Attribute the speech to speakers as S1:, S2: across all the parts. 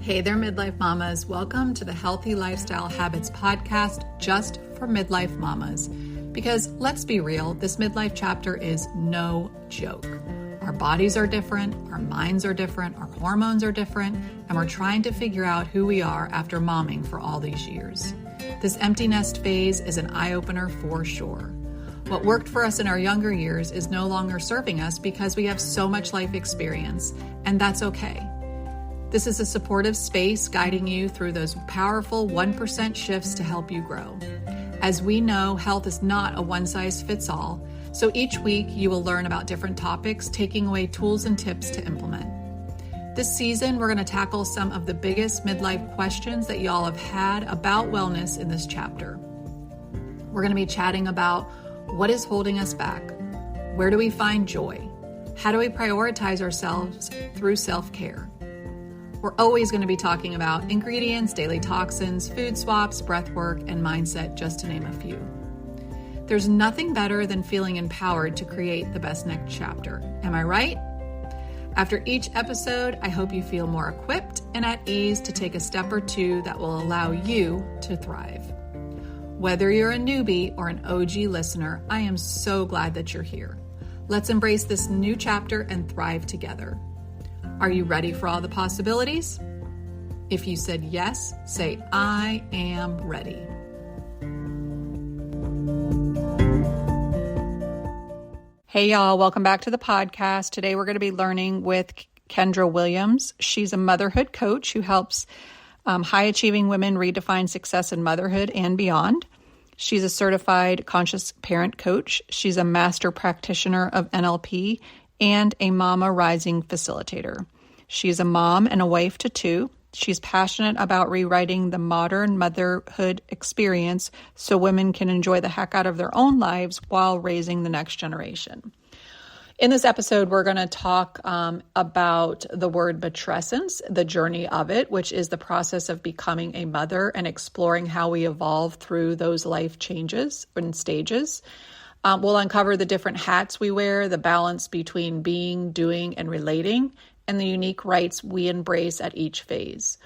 S1: Hey there, midlife mamas. Welcome to the Healthy Lifestyle Habits podcast just for midlife mamas. Because let's be real, this midlife chapter is no joke. Our bodies are different, our minds are different, our hormones are different, and we're trying to figure out who we are after momming for all these years. This empty nest phase is an eye-opener for sure. What worked for us in our younger years is no longer serving us because we have so much life experience, and that's okay. This is a supportive space guiding you through those powerful 1% shifts to help you grow. As we know, health is not a one-size-fits-all, so each week you will learn about different topics, taking away tools and tips to implement. This season, we're going to tackle some of the biggest midlife questions that y'all have had about wellness in this chapter. We're going to be chatting about what is holding us back, where do we find joy, how do we prioritize ourselves through self-care. We're always going to be talking about ingredients, daily toxins, food swaps, breath work, and mindset, just to name a few. There's nothing better than feeling empowered to create the best next chapter. Am I right? After each episode, I hope you feel more equipped and at ease to take a step or two that will allow you to thrive. Whether you're a newbie or an OG listener, I am so glad that you're here. Let's embrace this new chapter and thrive together. Are you ready for all the possibilities? If you said yes, say, I am ready. Hey y'all, welcome back to the podcast. Today we're going to be learning with Kendra Williams. She's a motherhood coach who helps high-achieving women redefine success in motherhood and beyond. She's a certified conscious parent coach. She's a master practitioner of NLP and a Mama Rising facilitator. She's a mom and a wife to two. She's passionate about rewriting the modern motherhood experience so women can enjoy the heck out of their own lives while raising the next generation. In this episode, we're going to talk about the word Matrescence, the journey of it, which is the process of becoming a mother and exploring how we evolve through those life changes and stages. We'll uncover the different hats we wear, the balance between being, doing, and relating, and the unique rights we embrace at each phase.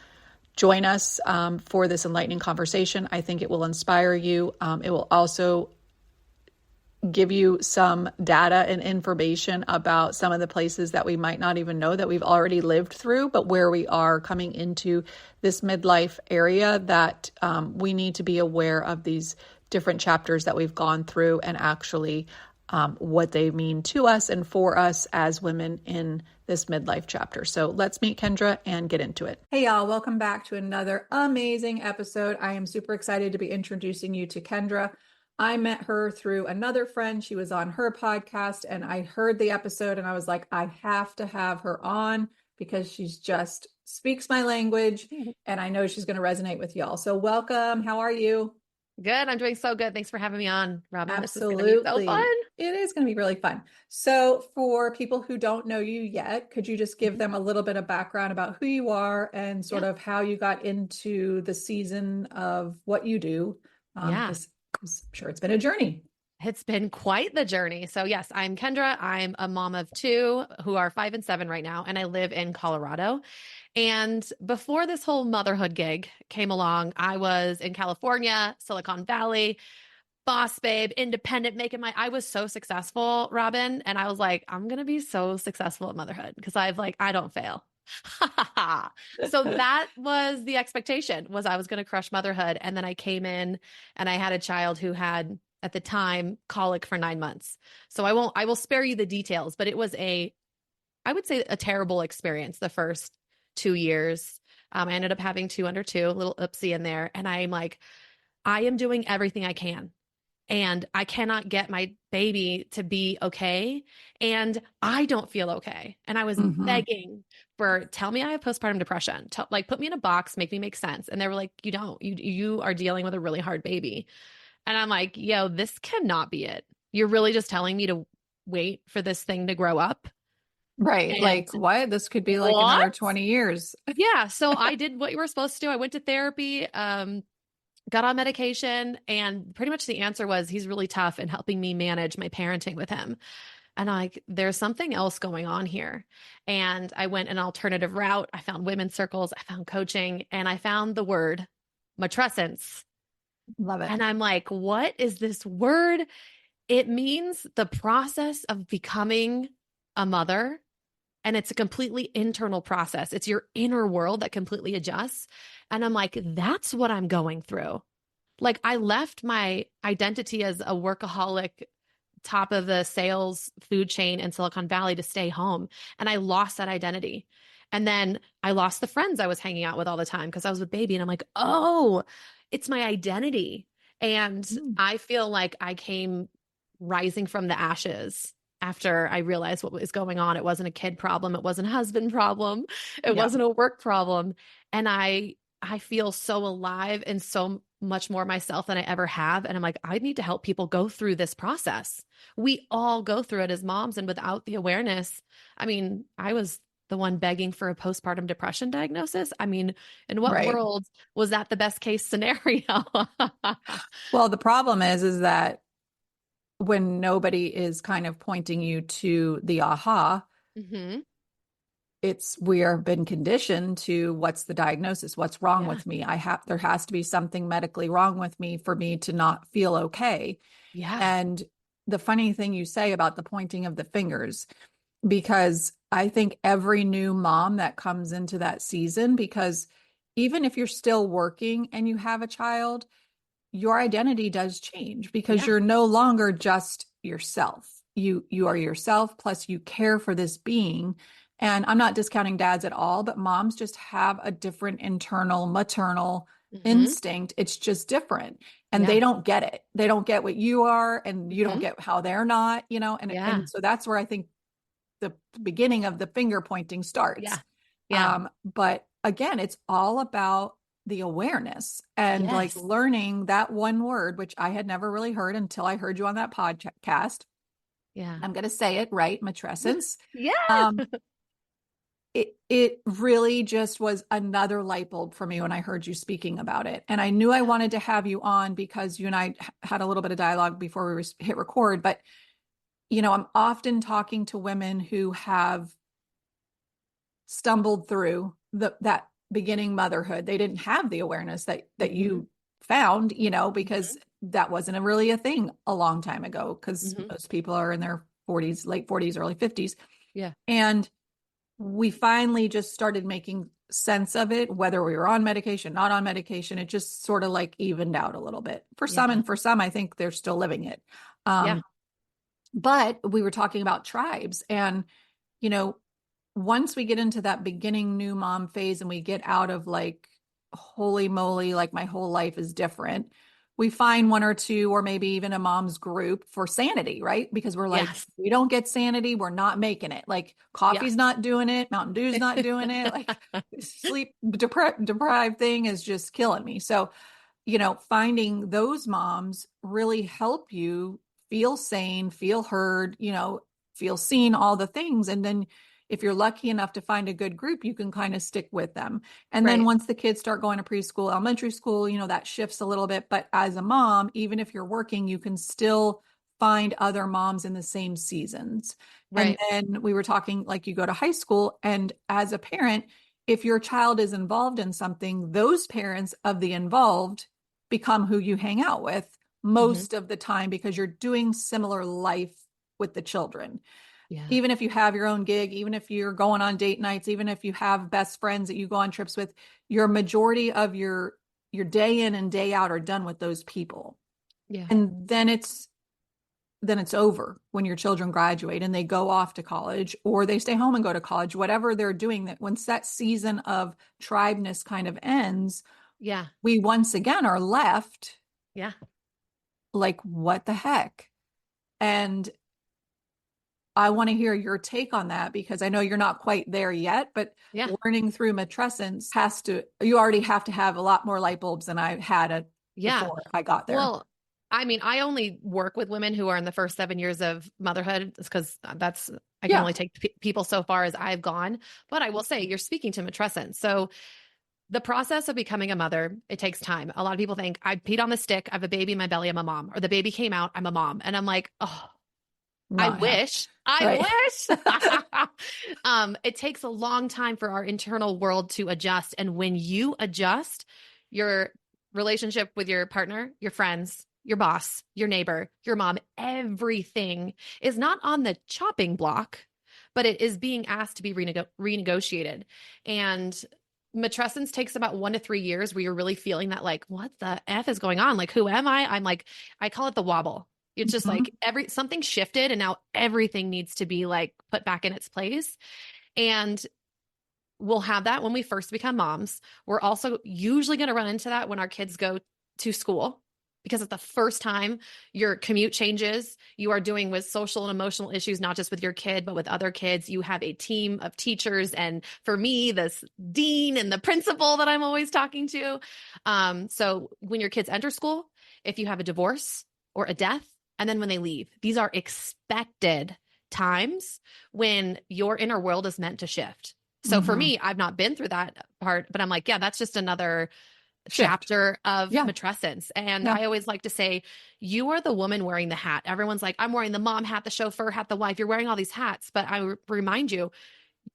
S1: Join us for this enlightening conversation. I think it will inspire you. It will also give you some data and information about some of the places that we might not even know that we've already lived through, but where we are coming into this midlife area that we need to be aware of these different chapters that we've gone through and actually what they mean to us and for us as women in this midlife chapter. So let's meet Kendra and get into it. Hey y'all, welcome back to another amazing episode. I am super excited to be introducing you to Kendra. I met her through another friend. She was on her podcast and I heard the episode and I was like, I have to have her on because she's just speaks my language and I know she's going to resonate with y'all. So welcome. How are you?
S2: Good. I'm doing so good. Thanks for having me on, Robin.
S1: Absolutely.
S2: This is going to be so fun.
S1: It is going to be really fun. So for people who don't know you yet, could you just give them a little bit of background about who you are and sort of how you got into the season of what you do? I'm sure it's been a journey.
S2: It's been quite the journey. So yes, I'm Kendra. I'm a mom of two who are 5 and 7 right now, and I live in Colorado. And before this whole motherhood gig came along, I was in California, Silicon Valley, boss babe, independent, I was so successful, Robin. And I was like, I'm going to be so successful at motherhood because I don't fail. So that was the expectation, was I was going to crush motherhood. And then I came in and I had a child who had, at the time, colic for 9 months. So I will spare you the details, but it was I would say a terrible experience the first 2 years. I ended up having 2 under 2, a little oopsie in there. And I'm like, I am doing everything I can. And I cannot get my baby to be okay. And I don't feel okay. And I was begging for, tell me I have postpartum depression. Put me in a box, make me make sense. And they were like, you don't, you are dealing with a really hard baby. And I'm like, yo, this cannot be it. You're really just telling me to wait for this thing to grow up.
S1: Right.
S2: And
S1: like what? This could be like another 20 years.
S2: Yeah. So I did what you were supposed to do. I went to therapy, got on medication, and pretty much the answer was he's really tough and helping me manage my parenting with him. And there's something else going on here. And I went an alternative route. I found women's circles, I found coaching, and I found the word Matrescence.
S1: Love it.
S2: And I'm like, what is this word? It means the process of becoming a mother. And it's a completely internal process. It's your inner world that completely adjusts. And I'm like, that's what I'm going through. Like, I left my identity as a workaholic, top of the sales food chain in Silicon Valley to stay home. And I lost that identity. And then I lost the friends I was hanging out with all the time because I was with baby. And I'm like, oh, it's my identity. And I feel like I came rising from the ashes after I realized what was going on. It wasn't a kid problem. It wasn't a husband problem. It
S1: Yeah.
S2: wasn't a work problem. And I feel so alive and so much more myself than I ever have. And I'm like, I need to help people go through this process. We all go through it as moms. And without the awareness, I mean, I was the one begging for a postpartum depression diagnosis. I mean, in what
S1: Right.
S2: world was that the best case scenario?
S1: Well, the problem is that when nobody is kind of pointing you to the aha,
S2: hmm
S1: we are been conditioned to what's the diagnosis, what's wrong
S2: Yeah.
S1: with me. There has to be something medically wrong with me for me to not feel okay.
S2: Yeah.
S1: And the funny thing you say about the pointing of the fingers, because I think every new mom that comes into that season, because even if you're still working and you have a child, your identity does change because
S2: Yeah.
S1: you're no longer just yourself. You are yourself, plus you care for this being. And I'm not discounting dads at all, but moms just have a different internal maternal
S2: hmm
S1: instinct. It's just different. And
S2: Yeah.
S1: they don't get it. They don't get what you are, and you don't
S2: hmm
S1: get how they're not,
S2: Yeah.
S1: and so that's where I think the beginning of the finger pointing
S2: Yeah.
S1: starts.
S2: Yeah.
S1: But again, it's all about the awareness and like
S2: Yes.
S1: learning that one word, which I had never really heard until I heard you on that podcast.
S2: Yeah.
S1: I'm going to say it right, matrescence.
S2: Yeah.
S1: Um, it really just was another light bulb for me when I heard you speaking about it. And I knew I wanted to have you on because you and I had a little bit of dialogue before we hit record. But, I'm often talking to women who have stumbled through that beginning motherhood. They didn't have the awareness that
S2: hmm
S1: you found, because
S2: hmm
S1: that wasn't really a thing a long time ago, because
S2: hmm
S1: most people are in their 40s, late 40s, early 50s.
S2: Yeah.
S1: And we finally just started making sense of it, whether we were on medication, not on medication. It just sort of like evened out a little bit for some,
S2: Yeah.
S1: and for some, I think they're still living it.
S2: Yeah.
S1: Um, but we were talking about tribes, and you know, once we get into that beginning new mom phase and we get out of like, holy moly, like my whole life is different, we find one or two, or maybe even a mom's group for sanity, right? Because we're like,
S2: Yes.
S1: we don't get sanity, we're not making it. Like
S2: Yeah.
S1: coffee's not doing it, Mountain Dew's not doing it. Like sleep deprived thing is just killing me. So, finding those moms really help you feel sane, feel heard, feel seen, all the things. And then if you're lucky enough to find a good group, you can kind of stick with them. And then
S2: Right.
S1: once the kids start going to preschool, elementary school, that shifts a little bit. But as a mom, even if you're working, you can still find other moms in the same seasons. And
S2: Right.
S1: then we were talking like you go to high school, and as a parent, if your child is involved in something, those parents of the involved become who you hang out with
S2: hmm
S1: most of the time because you're doing similar life with the children.
S2: Yeah.
S1: Even if you have your own gig, even if you're going on date nights, even if you have best friends that you go on trips with, your majority of your day in and day out are done with those people.
S2: Yeah.
S1: And then it's over when your children graduate and they go off to college, or they stay home and go to college, whatever they're doing. That once that season of tribeness kind of ends,
S2: Yeah.
S1: we once again are left
S2: Yeah.
S1: like, what the heck? And I want to hear your take on that, because I know you're not quite there yet, but
S2: Yeah.
S1: learning through matrescence you already have to have a lot more light bulbs than I had
S2: Yeah.
S1: before I got there.
S2: Well, I mean, I only work with women who are in the first 7 years of motherhood because I can
S1: Yeah.
S2: only take people so far as I've gone. But I will say, you're speaking to matrescence. So the process of becoming a mother, it takes time. A lot of people think I peed on the stick, I have a baby in my belly, I'm a mom, or the baby came out, I'm a mom. And I'm like, oh, I
S1: not happen.
S2: wish. I
S1: Right.
S2: wish. It takes a long time for our internal world to adjust. And when you adjust, your relationship with your partner, your friends, your boss, your neighbor, your mom, everything is not on the chopping block, but it is being asked to be renegotiated. And Matrescence takes about 1 to 3 years where you're really feeling that, like, what the F is going on? Like, who am I? I'm like, I call it the wobble. It's just
S1: Mhm.
S2: like something shifted and now everything needs to be like put back in its place. And we'll have that when we first become moms. We're also usually going to run into that when our kids go to school, because it's the first time your commute changes. You are doing with social and emotional issues, not just with your kid, but with other kids. You have a team of teachers. And for me, this dean and the principal that I'm always talking to. So when your kids enter school, if you have a divorce or a death, and then when they leave, these are expected times when your inner world is meant to shift. So for
S1: Mhm.
S2: me, I've not been through that part, but I'm like, yeah, that's just another
S1: Shift.
S2: chapter of
S1: Yeah.
S2: Matrescence. And
S1: Yeah.
S2: I always like to say, you are the woman wearing the hat. Everyone's like, I'm wearing the mom hat, the chauffeur hat, the wife. You're wearing all these hats. But I remind you,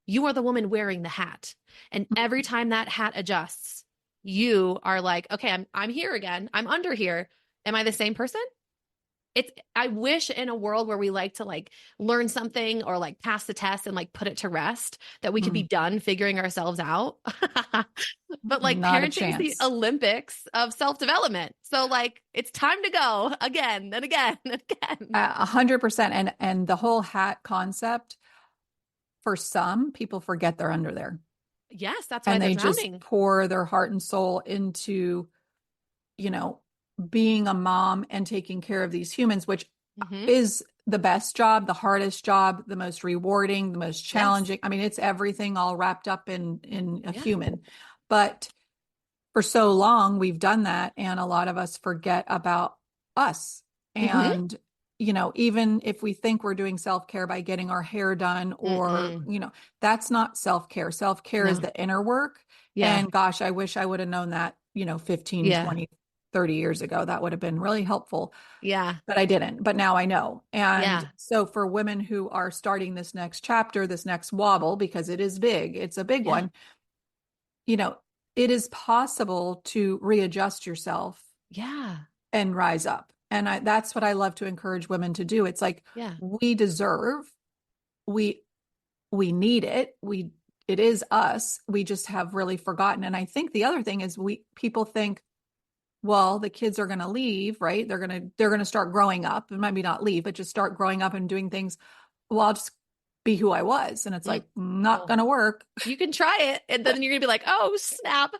S2: you are the woman wearing the hat. And every time that hat adjusts, you are like, okay, I'm here again. I'm under here. Am I the same person? I wish in a world where we like to like learn something or like pass the test and like put it to rest, that we could be
S1: Mm.
S2: done figuring ourselves out. But like
S1: Not a
S2: parenting's the
S1: chance.
S2: Olympics of self-development. So like it's time to go again and again and again.
S1: 100%. And the whole hat concept, for some people forget they're under there
S2: Yes, that's why
S1: and
S2: they're
S1: they just
S2: drowning.
S1: pour their heart and soul into, you know, being a mom and taking care of these humans, which
S2: Hmm.
S1: is the best job, the hardest job, the most rewarding, the most
S2: Yes.
S1: challenging. I mean, it's everything all wrapped up in a
S2: Yeah.
S1: human. But for so long we've done that, and a lot of us forget about us.
S2: Hmm.
S1: And even if we think we're doing self-care by getting our hair done, or
S2: Mm-mm.
S1: that's not self-care. Self-care is
S2: No.
S1: the inner work.
S2: Yeah.
S1: And gosh, I wish I would have known that 15,
S2: Yeah.
S1: 20, 30 years ago. That would have been really helpful,
S2: Yeah.
S1: but I didn't. But now I know. And
S2: Yeah.
S1: so for women who are starting this next chapter, this next wobble, because it is big, it's a big
S2: Yeah.
S1: one, you know, it is possible to readjust yourself
S2: Yeah.
S1: and rise up. And that's what I love to encourage women to do. It's like,
S2: Yeah.
S1: we deserve, we we need it. It is us. We just have really forgotten. And I think the other thing is, people think, well, the kids are going to leave, right? They're going to start growing up, and maybe not leave, but just start growing up and doing things. Well, I'll just be who I was. And it's
S2: Mm.
S1: like, not
S2: Oh.
S1: going to work.
S2: You can try it, and then you're gonna be like, oh snap,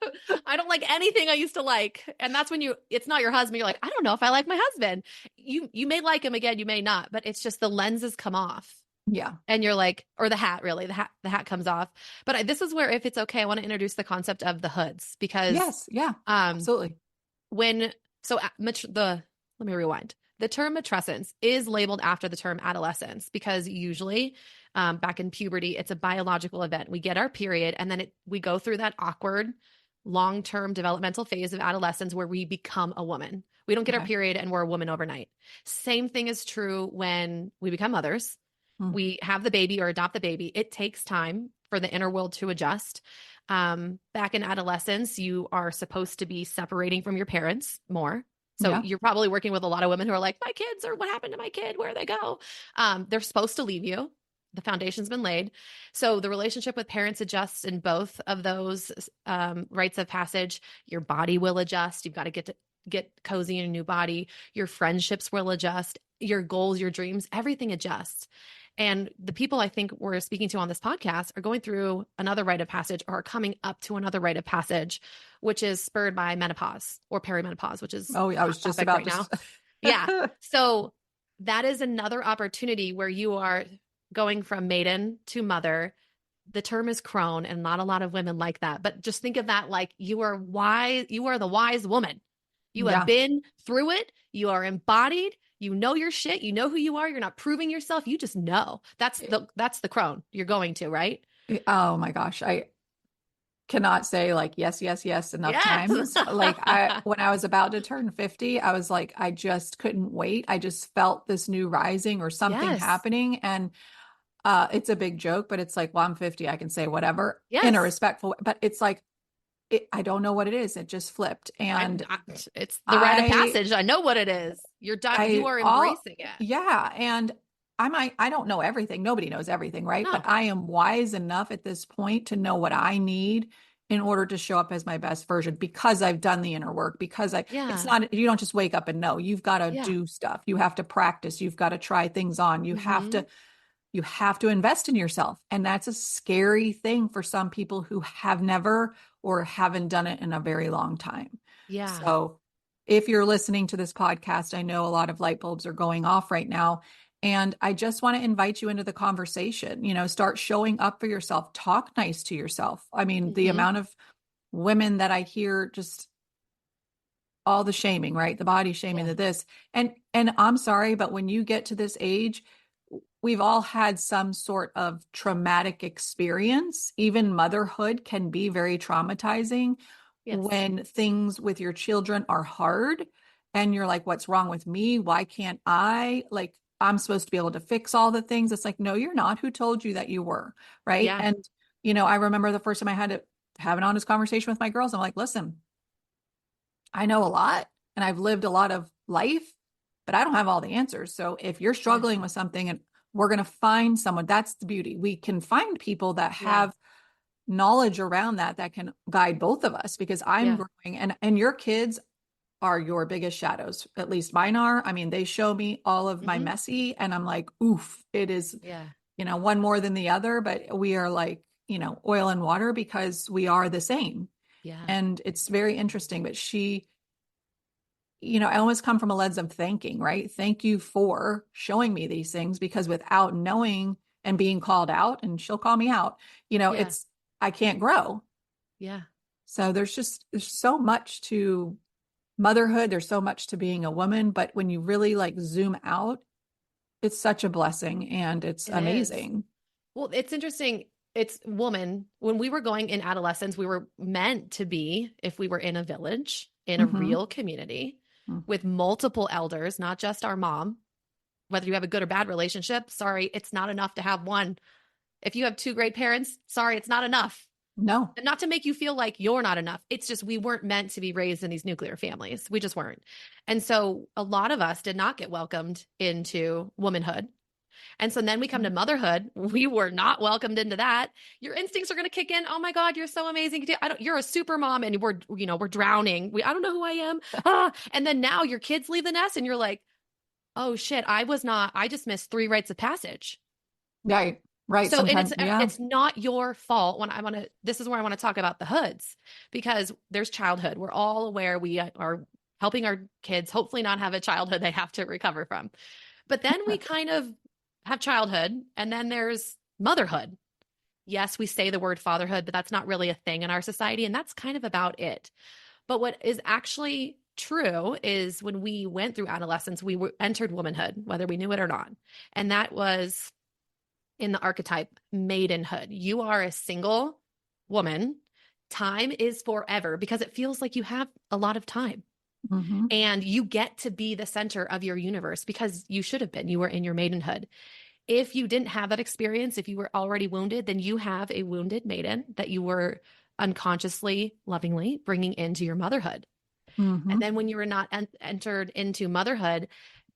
S2: I don't like anything I used to like. And that's when it's not your husband, you're like, I don't know if I like my husband. You may like him again, you may not, but it's just the lenses come off.
S1: Yeah.
S2: And you're like, or the hat, really, the hat comes off. But this is where, if it's okay, I want to introduce the concept of the hoods, because
S1: Yes. Yeah.
S2: um
S1: Absolutely.
S2: when so let me rewind. The term matrescence is labeled after the term adolescence, because usually back in puberty, it's a biological event. We get our period, and then we go through that awkward long-term developmental phase of adolescence where we become a woman. We don't get our
S1: Okay.
S2: period and we're a woman overnight. Same thing is true when we become mothers.
S1: Mm.
S2: We have the baby or adopt the baby. It takes time for the inner world to adjust. Back in adolescence, you are supposed to be separating from your parents more. So
S1: Yeah.
S2: you're probably working with a lot of women who are like, my kids, or what happened to my kid? Where they go? They're supposed to leave you. The foundation's been laid. So the relationship with parents adjusts in both of those rites of passage. Your body will adjust. You've got to get cozy in a new body. Your friendships will adjust. Your goals, your dreams, everything adjusts. And the people I think we're speaking to on this podcast are going through another rite of passage, or are coming up to another rite of passage, which is spurred by menopause or perimenopause, which is
S1: Oh,
S2: a
S1: yeah, I
S2: hot
S1: was just
S2: topic
S1: about
S2: right
S1: to.
S2: now. Yeah. So that is another opportunity where you are going from maiden to mother. The term is crone, and not a lot of women like that. But just think of that like you are wise, you are the wise woman. You have
S1: Yeah.
S2: been through it. You are embodied. You know your shit. You know who you are. You're not proving yourself. You just know. That's the crone you're going to, right?
S1: Oh my gosh. cannot say like yes, yes, yes enough
S2: Yes.
S1: times. Like when I was about to turn 50, I was like, I just couldn't wait. I just felt this new rising or something
S2: Yes.
S1: happening. And it's a big joke, but it's like, well, I'm 50. I can say whatever in a
S2: Yes.
S1: respectful way. But it's like, I don't know what it is. It just flipped. And
S2: It's the rite of
S1: I,
S2: passage. I know what it is. You
S1: I
S2: are
S1: all
S2: embracing it.
S1: yeah, and I don't know everything. Nobody knows everything, right? But
S2: No.
S1: I am wise enough at this point to know what I need in order to show up as my best version because I've done the inner work, because it's
S2: Yeah.
S1: not, you don't just wake up and know. You've got to
S2: Yeah.
S1: do stuff. You have to practice. You've got to try things on.
S2: Hmm.
S1: You have to invest in yourself. And that's a scary thing for some people who have never or haven't done it in a very long time.
S2: Yeah.
S1: So if you're listening to this podcast, I know a lot of light bulbs are going off right now. And I just want to invite you into the conversation. Start showing up for yourself, talk nice to yourself. I mean, the
S2: Hmm.
S1: amount of women that I hear just all the shaming, right? The body shaming,
S2: Yeah.
S1: the this. And I'm sorry, but when you get to this age, we've all had some sort of traumatic experience. Even motherhood can be very traumatizing
S2: Yes.
S1: when things with your children are hard and you're like, what's wrong with me? Why can't I? Like, I'm supposed to be able to fix all the things. It's like, no, you're not. Who told you that you were? Right.
S2: Yeah.
S1: And, I remember the first time I had to have an honest conversation with my girls. I'm like, listen, I know a lot and I've lived a lot of life, but I don't have all the answers. So if you're
S2: Yeah.
S1: struggling with something and we're going to find someone, that's the beauty. We can find people that
S2: Yeah.
S1: have knowledge around that can guide both of us because I'm
S2: Yeah.
S1: growing and your kids are your biggest shadows. At least mine are. I mean, they show me all of my
S2: Hmm.
S1: messy and I'm like, oof, it is,
S2: Yeah.
S1: one more than the other, but we are like, oil and water because we are the same.
S2: Yeah.
S1: And it's very interesting, but I always come from a lens of thanking, right? Thank you for showing me these things because without knowing and being called out, and she'll call me out,
S2: Yeah.
S1: I can't grow.
S2: Yeah.
S1: So there's so much to motherhood. There's so much to being a woman, but when you really like zoom out, it's such a blessing and it's
S2: It is.
S1: amazing.
S2: Well, it's interesting. It's woman. When we were going in adolescence, we were meant to be, if we were in a village, in a
S1: Mm-hmm.
S2: real community with multiple elders, not just our mom. Whether you have a good or bad relationship, sorry, it's not enough to have one. If you have two great parents, sorry, it's not enough.
S1: No.
S2: And not to make you feel like you're not enough. It's just we weren't meant to be raised in these nuclear families. We just weren't. And so a lot of us did not get welcomed into womanhood. And so then we come to motherhood. We were not welcomed into that. Your instincts are going to kick in. Oh my God, you're so amazing. You're a super mom and we're drowning. I don't know who I am. And then now your kids leave the nest and you're like, oh shit, I just missed three rites of passage.
S1: Right. Right.
S2: So, and
S1: Sometimes. Yeah.
S2: it's not your fault this is where I want to talk about the hoods because there's childhood. We're all aware we are helping our kids hopefully not have a childhood they have to recover from. But then we kind of have childhood and then there's motherhood. Yes, we say the word fatherhood, but that's not really a thing in our society. And that's kind of about it. But what is actually true is when we went through adolescence, entered womanhood, whether we knew it or not. And that was in the archetype maidenhood. You are a single woman. Time is forever because it feels like you have a lot of time.
S1: Mm-hmm.
S2: And you get to be the center of your universe because you should have been. You were in your maidenhood. If you didn't have that experience, if you were already wounded, then you have a wounded maiden that you were unconsciously, lovingly bringing into your motherhood.
S1: Mm-hmm.
S2: And then when you were not entered into motherhood,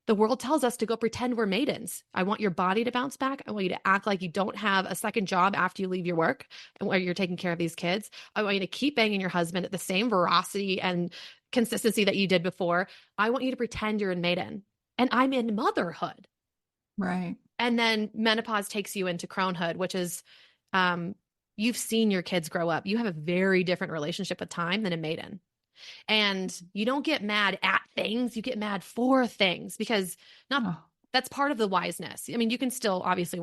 S2: the world tells us to go pretend we're maidens. I want your body to bounce back. I want you to act like you don't have a second job after you leave your work and where you're taking care of these kids. I want you to keep banging your husband at the same veracity and consistency that you did before. I want you to pretend you're in maiden. And I'm in motherhood.
S1: Right.
S2: And then menopause takes you into cronehood, which is you've seen your kids grow up. You have a very different relationship with time than a maiden. And you don't get mad at things, you get mad for things because not
S1: Oh.
S2: that's part of the wiseness. I mean, you can still obviously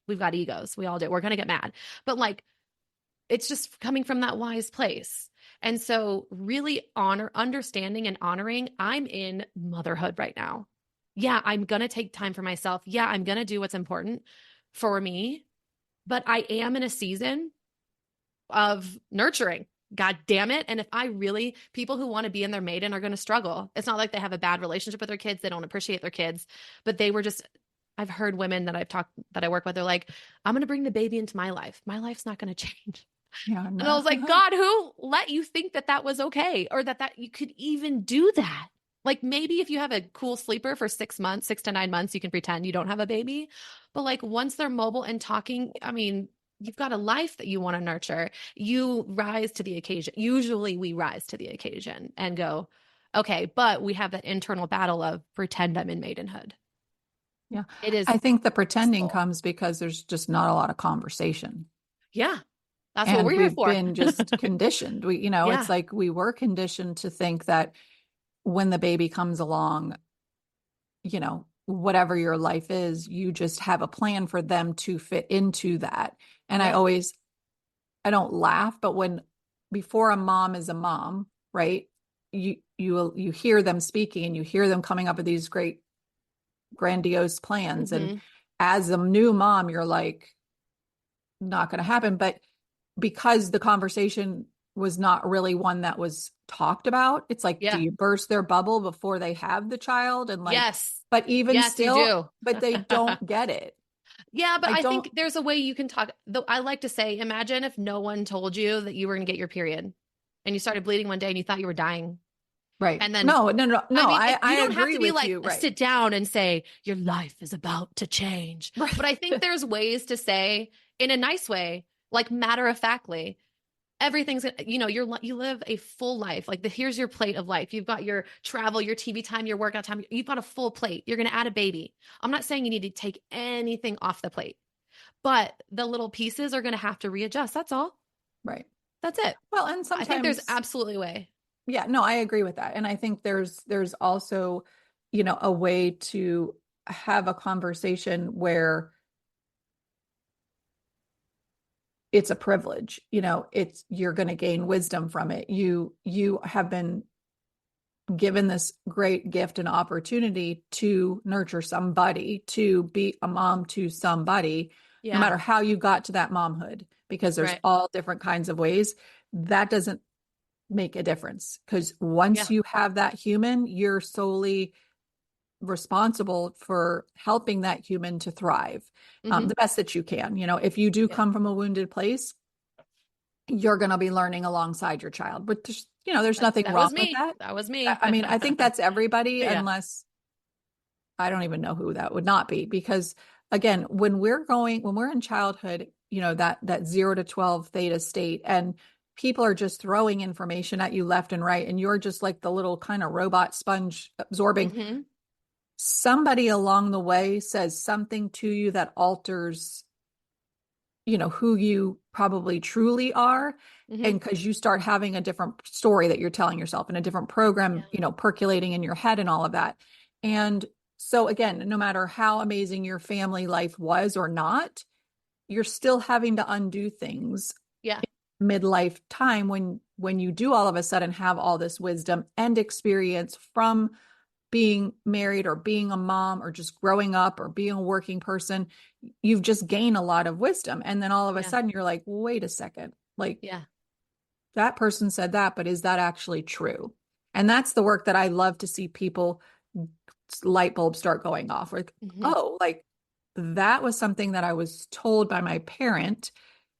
S2: we've got egos. We all do. We're going to get mad. But like it's just coming from that wise place. And so really understanding and honoring I'm in motherhood right now. Yeah, I'm going to take time for myself. Yeah, I'm going to do what's important for me, but I am in a season of nurturing. God damn it. And if people who want to be in their maiden are going to struggle. It's not like they have a bad relationship with their kids. They don't appreciate their kids, but I've heard women that I work with, they're like, I'm going to bring the baby into my life. My life's not going to change.
S1: Yeah,
S2: And I
S1: no.
S2: was like, God, who let you think that was okay? Or that you could even do that? Like maybe if you have a cool sleeper for 6 months, 6 to 9 months, you can pretend you don't have a baby. But like once they're mobile and talking, I mean, you've got a life that you want to nurture. You rise to the occasion. Usually we rise to the occasion and go, okay, but we have that internal battle of pretend I'm in maidenhood.
S1: Yeah.
S2: It is
S1: I think the pretending
S2: stressful.
S1: comes because there's just not a lot of conversation.
S2: Yeah, that's what
S1: And
S2: we're here
S1: we've
S2: for.
S1: been just conditioned. It's
S2: Yeah.
S1: like we were conditioned to think that when the baby comes along, whatever your life is, you just have a plan for them to fit into that. And
S2: Yeah.
S1: I don't laugh, but before a mom is a mom, right? You hear them speaking and you hear them coming up with these great grandiose plans. And
S2: Mm-hmm.
S1: as a new mom, you're like, not going to happen. But because the conversation was not really one that was talked about, it's like, do
S2: Yeah.
S1: you burst their bubble before they have the child? And like,
S2: Yes.
S1: but even
S2: Yes, you
S1: still,
S2: do.
S1: but they don't get it.
S2: Yeah, but
S1: I
S2: I
S1: don't,
S2: think there's a way you can talk. Though I like to say, imagine if no one told you that you were going to get your period and you started bleeding one day and you thought you were dying.
S1: right.
S2: And then,
S1: No, no, no,
S2: I
S1: no.
S2: mean,
S1: I
S2: you don't have
S1: agree
S2: to be
S1: with
S2: like,
S1: you. Right.
S2: sit down and say, your life is about to change.
S1: Right.
S2: But I think there's ways to say in a nice way, like matter of factly, everything's, you live a full life. Like here's your plate of life. You've got your travel, your TV time, your workout time. You've got a full plate. You're going to add a baby. I'm not saying you need to take anything off the plate, but the little pieces are going to have to readjust. That's all.
S1: Right.
S2: That's it.
S1: Well, and
S2: I think there's
S1: sometimes,
S2: absolutely a way.
S1: yeah, no, I agree with that. And I think there's also, a way to have a conversation where it's a privilege. You're going to gain wisdom from it. You have been given this great gift and opportunity to nurture somebody, to be a mom to somebody, no
S2: Yeah.
S1: matter how you got to that momhood, because there's
S2: Right.
S1: all different kinds of ways. That doesn't make a difference, because
S2: Yeah.
S1: once you have that human, you're solely responsible for helping that human to thrive
S2: Mm-hmm.
S1: the best that you can. If you do
S2: Yeah.
S1: come from a wounded place, you're going to be learning alongside your child, but there's nothing
S2: That
S1: wrong
S2: was
S1: with
S2: me.
S1: that.
S2: That was me.
S1: I mean, I think that's everybody,
S2: Yeah.
S1: unless I don't even know who that would not be, because again, when we're in childhood, that 0 to 12 theta state, and people are just throwing information at you left and right, and you're just like the little kind of robot sponge absorbing.
S2: Mm-hmm.
S1: Somebody along the way says something to you that alters, who you probably truly are.
S2: Mm-hmm.
S1: And because you start having a different story that you're telling yourself and a different program,
S2: Yeah.
S1: percolating in your head and all of that. And so again, no matter how amazing your family life was or not, you're still having to undo things
S2: Yeah.
S1: midlife time when you do all of a sudden have all this wisdom and experience from being married or being a mom or just growing up or being a working person. You've just gained a lot of wisdom, and then all of a
S2: Yeah.
S1: sudden you're like, wait a second, like
S2: Yeah.
S1: that person said that, but is that actually true? And that's the work that I love to see people, light bulbs start going off, like,
S2: Mm-hmm.
S1: oh, like that was something that I was told by my parent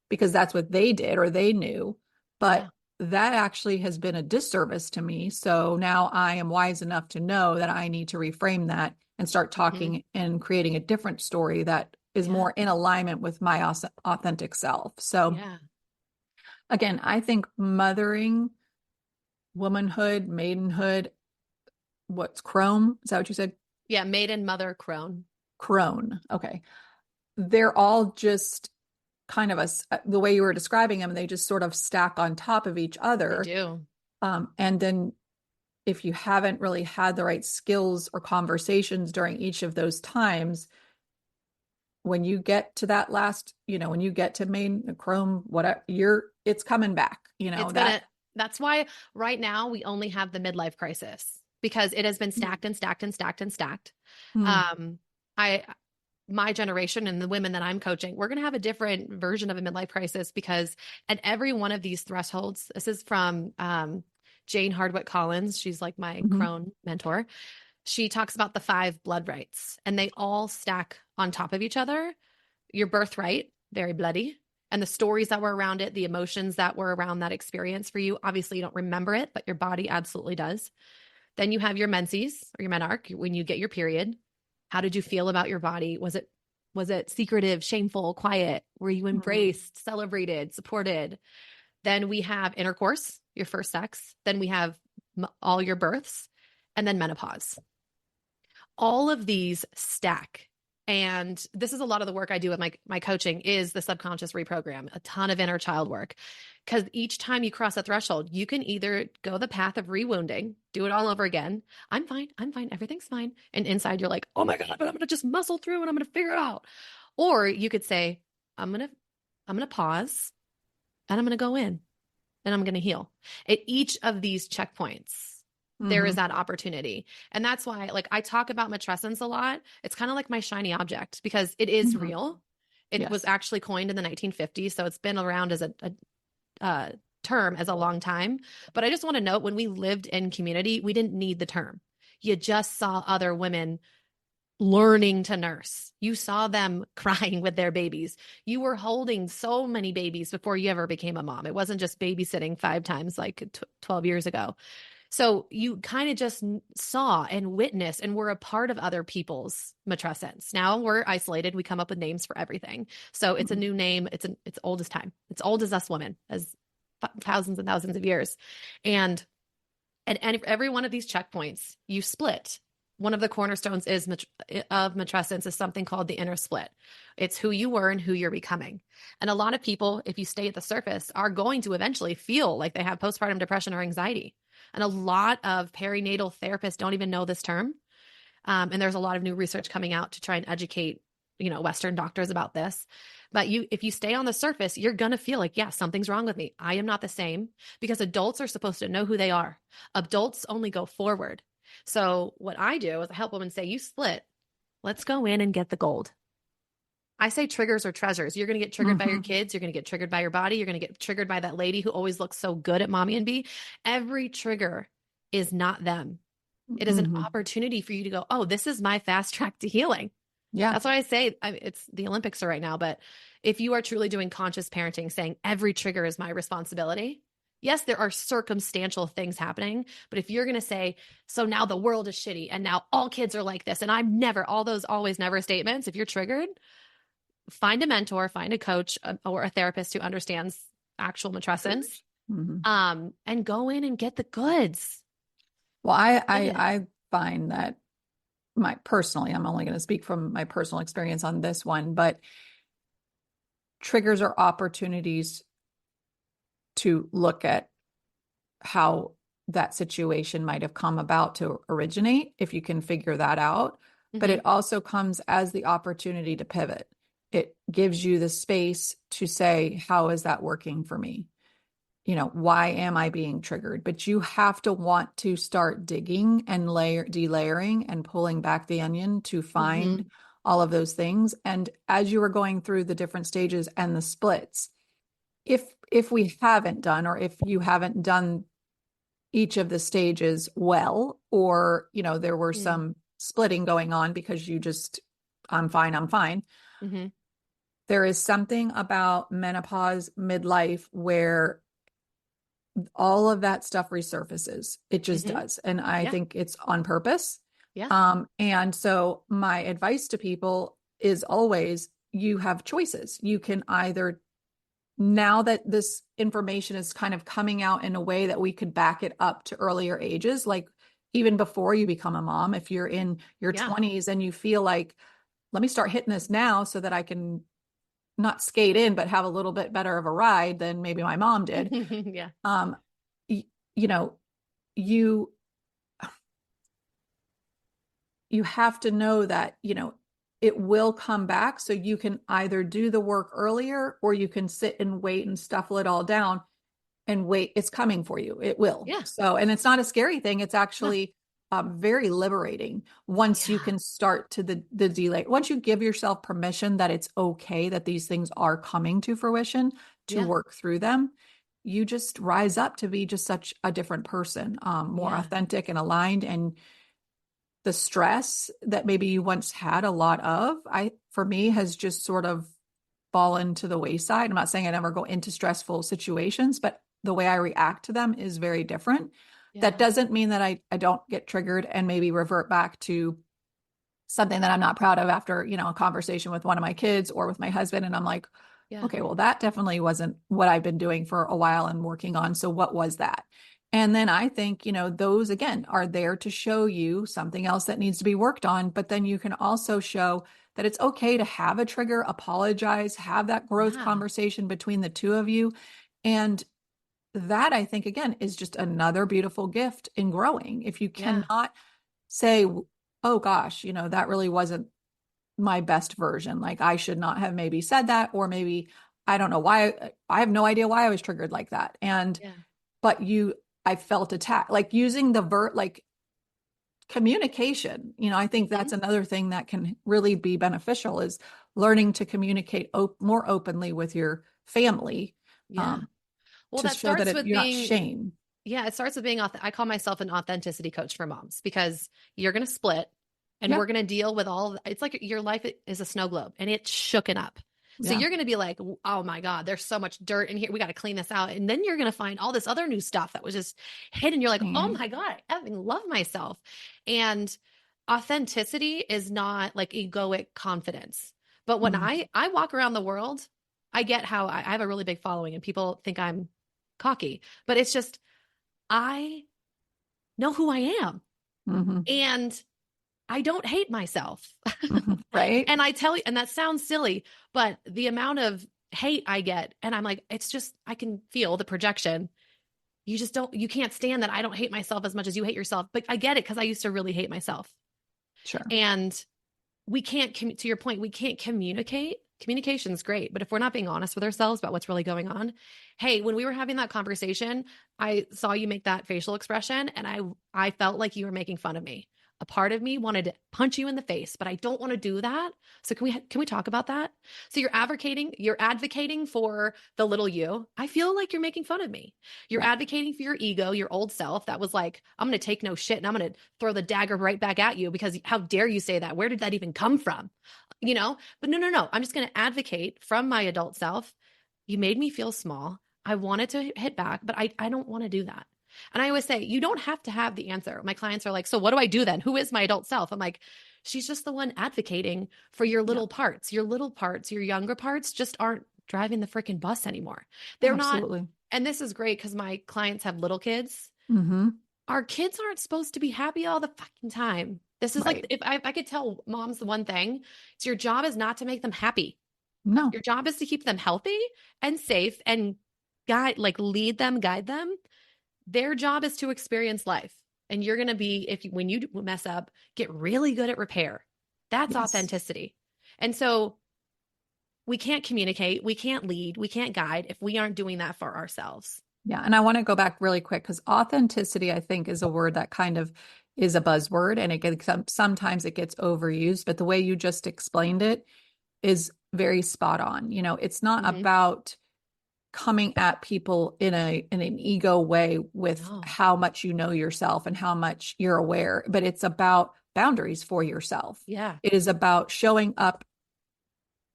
S1: because that's what they did or they knew. But
S2: Yeah.
S1: that actually has been a disservice to me. So now I am wise enough to know that I need to reframe that and start
S2: Mm-hmm.
S1: talking and creating a different story that is
S2: Yeah.
S1: more in alignment with my authentic self. So
S2: Yeah.
S1: again, I think mothering, womanhood, maidenhood, what's Chrome? Is that what you said?
S2: Yeah. Maiden, mother, crone.
S1: Crone. Okay. They're all just kind of the way you were describing them, they just sort of stack on top of each
S2: They
S1: other.
S2: do.
S1: And then if you haven't really had the right skills or conversations during each of those times, when you get to that last, when you get to main Chrome, whatever, it's coming back,
S2: That's why right now we only have the midlife crisis because it has been stacked and stacked and stacked and stacked.
S1: Hmm.
S2: Um, I my generation and the women that I'm coaching, we're going to have a different version of a midlife crisis, because at every one of these thresholds, this is from Jane Hardwick Collins. She's like my crone mentor. She talks about the 5 blood rights, and they all stack on top of each other. Your birthright, very bloody, and the stories that were around it, the emotions that were around that experience for you. Obviously, you don't remember it, but your body absolutely does. Then you have your menses or your menarche, when you get your period. How did you feel about your body? Was it secretive, shameful, quiet? Were you embraced, celebrated, supported? Then we have intercourse, your first sex. Then we have all your births, and then menopause. All of these stack. And this is a lot of the work I do with my coaching, is the subconscious reprogram, a ton of inner child work. Because each time you cross a threshold, you can either go the path of rewounding, do it all over again. I'm fine. Everything's fine. And inside you're like, oh my God, but I'm going to just muscle through and I'm going to figure it out. Or you could say, I'm going to pause and I'm going to go in and I'm going to heal. At each of these checkpoints, there is that opportunity. And that's why, like, I talk about Matrescence a lot. It's kind of like my shiny object, because it is real. It was actually coined in the 1950s. So it's been around as a term as a long time. But I just want to note, when we lived in community, we didn't need the term. You just saw other women learning to nurse. You saw them crying with their babies. You were holding so many babies before you ever became a mom. It wasn't just babysitting 5 times like 12 years ago. So you kind of just saw and witnessed and were a part of other people's matrescence. Now we're isolated. We come up with names for everything. So it's a new name. It's old as time. It's old as us women, as thousands and thousands of years. And every one of these checkpoints, you split. One of the cornerstones of matrescence is something called the inner split. It's who you were and who you're becoming. And a lot of people, if you stay at the surface, are going to eventually feel like they have postpartum depression or anxiety. And a lot of perinatal therapists don't even know this term. And there's a lot of new research coming out to try and educate, Western doctors about this. But if you stay on the surface, you're going to feel like, yeah, something's wrong with me. I am not the same, because adults are supposed to know who they are. Adults only go forward. So what I do is I help women say, you split. Let's go in and get the gold. I say triggers or treasures. You're going to get triggered by your kids. You're going to get triggered by your body. You're going to get triggered by that lady who always looks so good at Mommy and B. Every trigger is not them. It is an opportunity for you to go, oh, this is my fast track to healing. Yeah. That's why I say, it's the Olympics are right now, but if you are truly doing conscious parenting, saying every trigger is my responsibility. Yes, there are circumstantial things happening, but if you're going to say, so now the world is shitty and now all kids are like this and I'm never, all those always never statements, if you're triggered, find a mentor, find a coach or a therapist who understands actual matrescence, and go in and get the goods.
S1: Well, I find that I'm only going to speak from my personal experience on this one, but triggers are opportunities to look at how that situation might have come about to originate, if you can figure that out. But it also comes as the opportunity to pivot. It gives you the space to say, how is that working for me? Why am I being triggered? But you have to want to start digging and delayering and pulling back the onion to find all of those things. And as you are going through the different stages and the splits, if we haven't done, or if you haven't done each of the stages well, or, there were some splitting going on because you just, I'm fine. There is something about menopause, midlife, where all of that stuff resurfaces. It just does. And I think it's on purpose. Yeah. And so my advice to people is always, you have choices. You can either, now that this information is kind of coming out in a way that we could back it up to earlier ages, like even before you become a mom, if you're in your 20s and you feel like, let me start hitting this now so that I can not skate in, but have a little bit better of a ride than maybe my mom did.
S2: Yeah.
S1: You have to know that, it will come back. So you can either do the work earlier, or you can sit and wait and stuffle it all down and wait. It's coming for you. It will.
S2: Yeah.
S1: So, and it's not a scary thing. It's actually very liberating once you
S2: Yeah.
S1: can start to the delay. Once you give yourself permission that it's okay that these things are coming to fruition, to
S2: Yeah.
S1: work through them, you just rise up to be just such a different person, more
S2: Yeah.
S1: authentic and aligned. And the stress that maybe you once had a lot of, for me, has just sort of fallen to the wayside. I'm not saying I never go into stressful situations, but the way I react to them is very different. That
S2: Yeah.
S1: doesn't mean that I don't get triggered and maybe revert back to something that I'm not proud of after, a conversation with one of my kids or with my husband. And I'm like,
S2: Yeah.
S1: okay, well, that definitely wasn't what I've been doing for a while and working on. So what was that? And then I think, those again are there to show you something else that needs to be worked on. But then you can also show that it's okay to have a trigger, apologize, have that growth
S2: Yeah.
S1: conversation between the two of you. And that, I think, again, is just another beautiful gift in growing. If you
S2: Yeah.
S1: cannot say, oh gosh, that really wasn't my best version. Like I should not have maybe said that, or maybe I don't know why. I have no idea why I was triggered like that. And,
S2: Yeah.
S1: but I felt attacked, like using like communication. I think
S2: Hmm.
S1: that's another thing that can really be beneficial is learning to communicate more openly with your family,
S2: Yeah.
S1: um,
S2: Well,
S1: to
S2: that
S1: show that
S2: starts with
S1: you're not
S2: being,
S1: shame.
S2: yeah, it starts with being, I call myself an authenticity coach for moms because you're going to split and
S1: Yeah.
S2: we're going to deal with it's like your life is a snow globe and it's shooken up. So
S1: Yeah.
S2: you're going to be like, oh my God, there's so much dirt in here. We got to clean this out. And then you're going to find all this other new stuff that was just hidden. You're like, oh
S1: And
S2: my God, I effing love myself. And authenticity is not like egoic confidence. But when
S1: mm,
S2: I walk around the world, I get how I have a really big following and people think I'm cocky, but it's just, I know who I am
S1: mhm,
S2: and I don't hate myself.
S1: mhm, right.
S2: And I tell you, and that sounds silly, but the amount of hate I get, and I'm like, it's just, I can feel the projection. You can't stand that I don't hate myself as much as you hate yourself. But I get it because I used to really hate myself.
S1: Sure.
S2: And we can't, to your point, we can't communicate. Communication's great, but if we're not being honest with ourselves about what's really going on, hey, when we were having that conversation, I saw you make that facial expression and I felt like you were making fun of me. A part of me wanted to punch you in the face, but I don't want to do that. So can we talk about that? So you're advocating for the little you. I feel like you're making fun of me. You're
S1: Right.
S2: advocating for your ego, your old self that was like, I'm going to take no shit and I'm going to throw the dagger right back at you because how dare you say that? Where did that even come from? But no. I'm just going to advocate from my adult self. You made me feel small. I wanted to hit back, but I don't want to do that. And I always say, you don't have to have the answer. My clients are like, so what do I do then? Who is my adult self? I'm like, she's just the one advocating for your
S1: Yeah.
S2: little parts. Your little parts, your younger parts just aren't driving the freaking bus anymore. They're not.
S1: Absolutely.
S2: And this is great because my clients have little kids.
S1: Hmm.
S2: Our kids aren't supposed to be happy all the fucking time. This is like,
S1: Right.
S2: if I could tell moms the one thing, it's your job is not to make them happy.
S1: No.
S2: Your job is to keep them healthy and safe and lead them, guide them. Their job is to experience life. And you're going to be, when you mess up, get really good at repair. That's
S1: Yes.
S2: authenticity. And so we can't communicate, we can't lead, we can't guide if we aren't doing that for ourselves.
S1: Yeah. And I want to go back really quick because authenticity, I think, is a word that kind of is a buzzword and sometimes it gets overused, but the way you just explained it is very spot on. It's not
S2: Mm-hmm.
S1: about coming at people in an ego way with
S2: No.
S1: how much you know yourself and how much you're aware, but it's about boundaries for yourself.
S2: Yeah.
S1: It is about showing up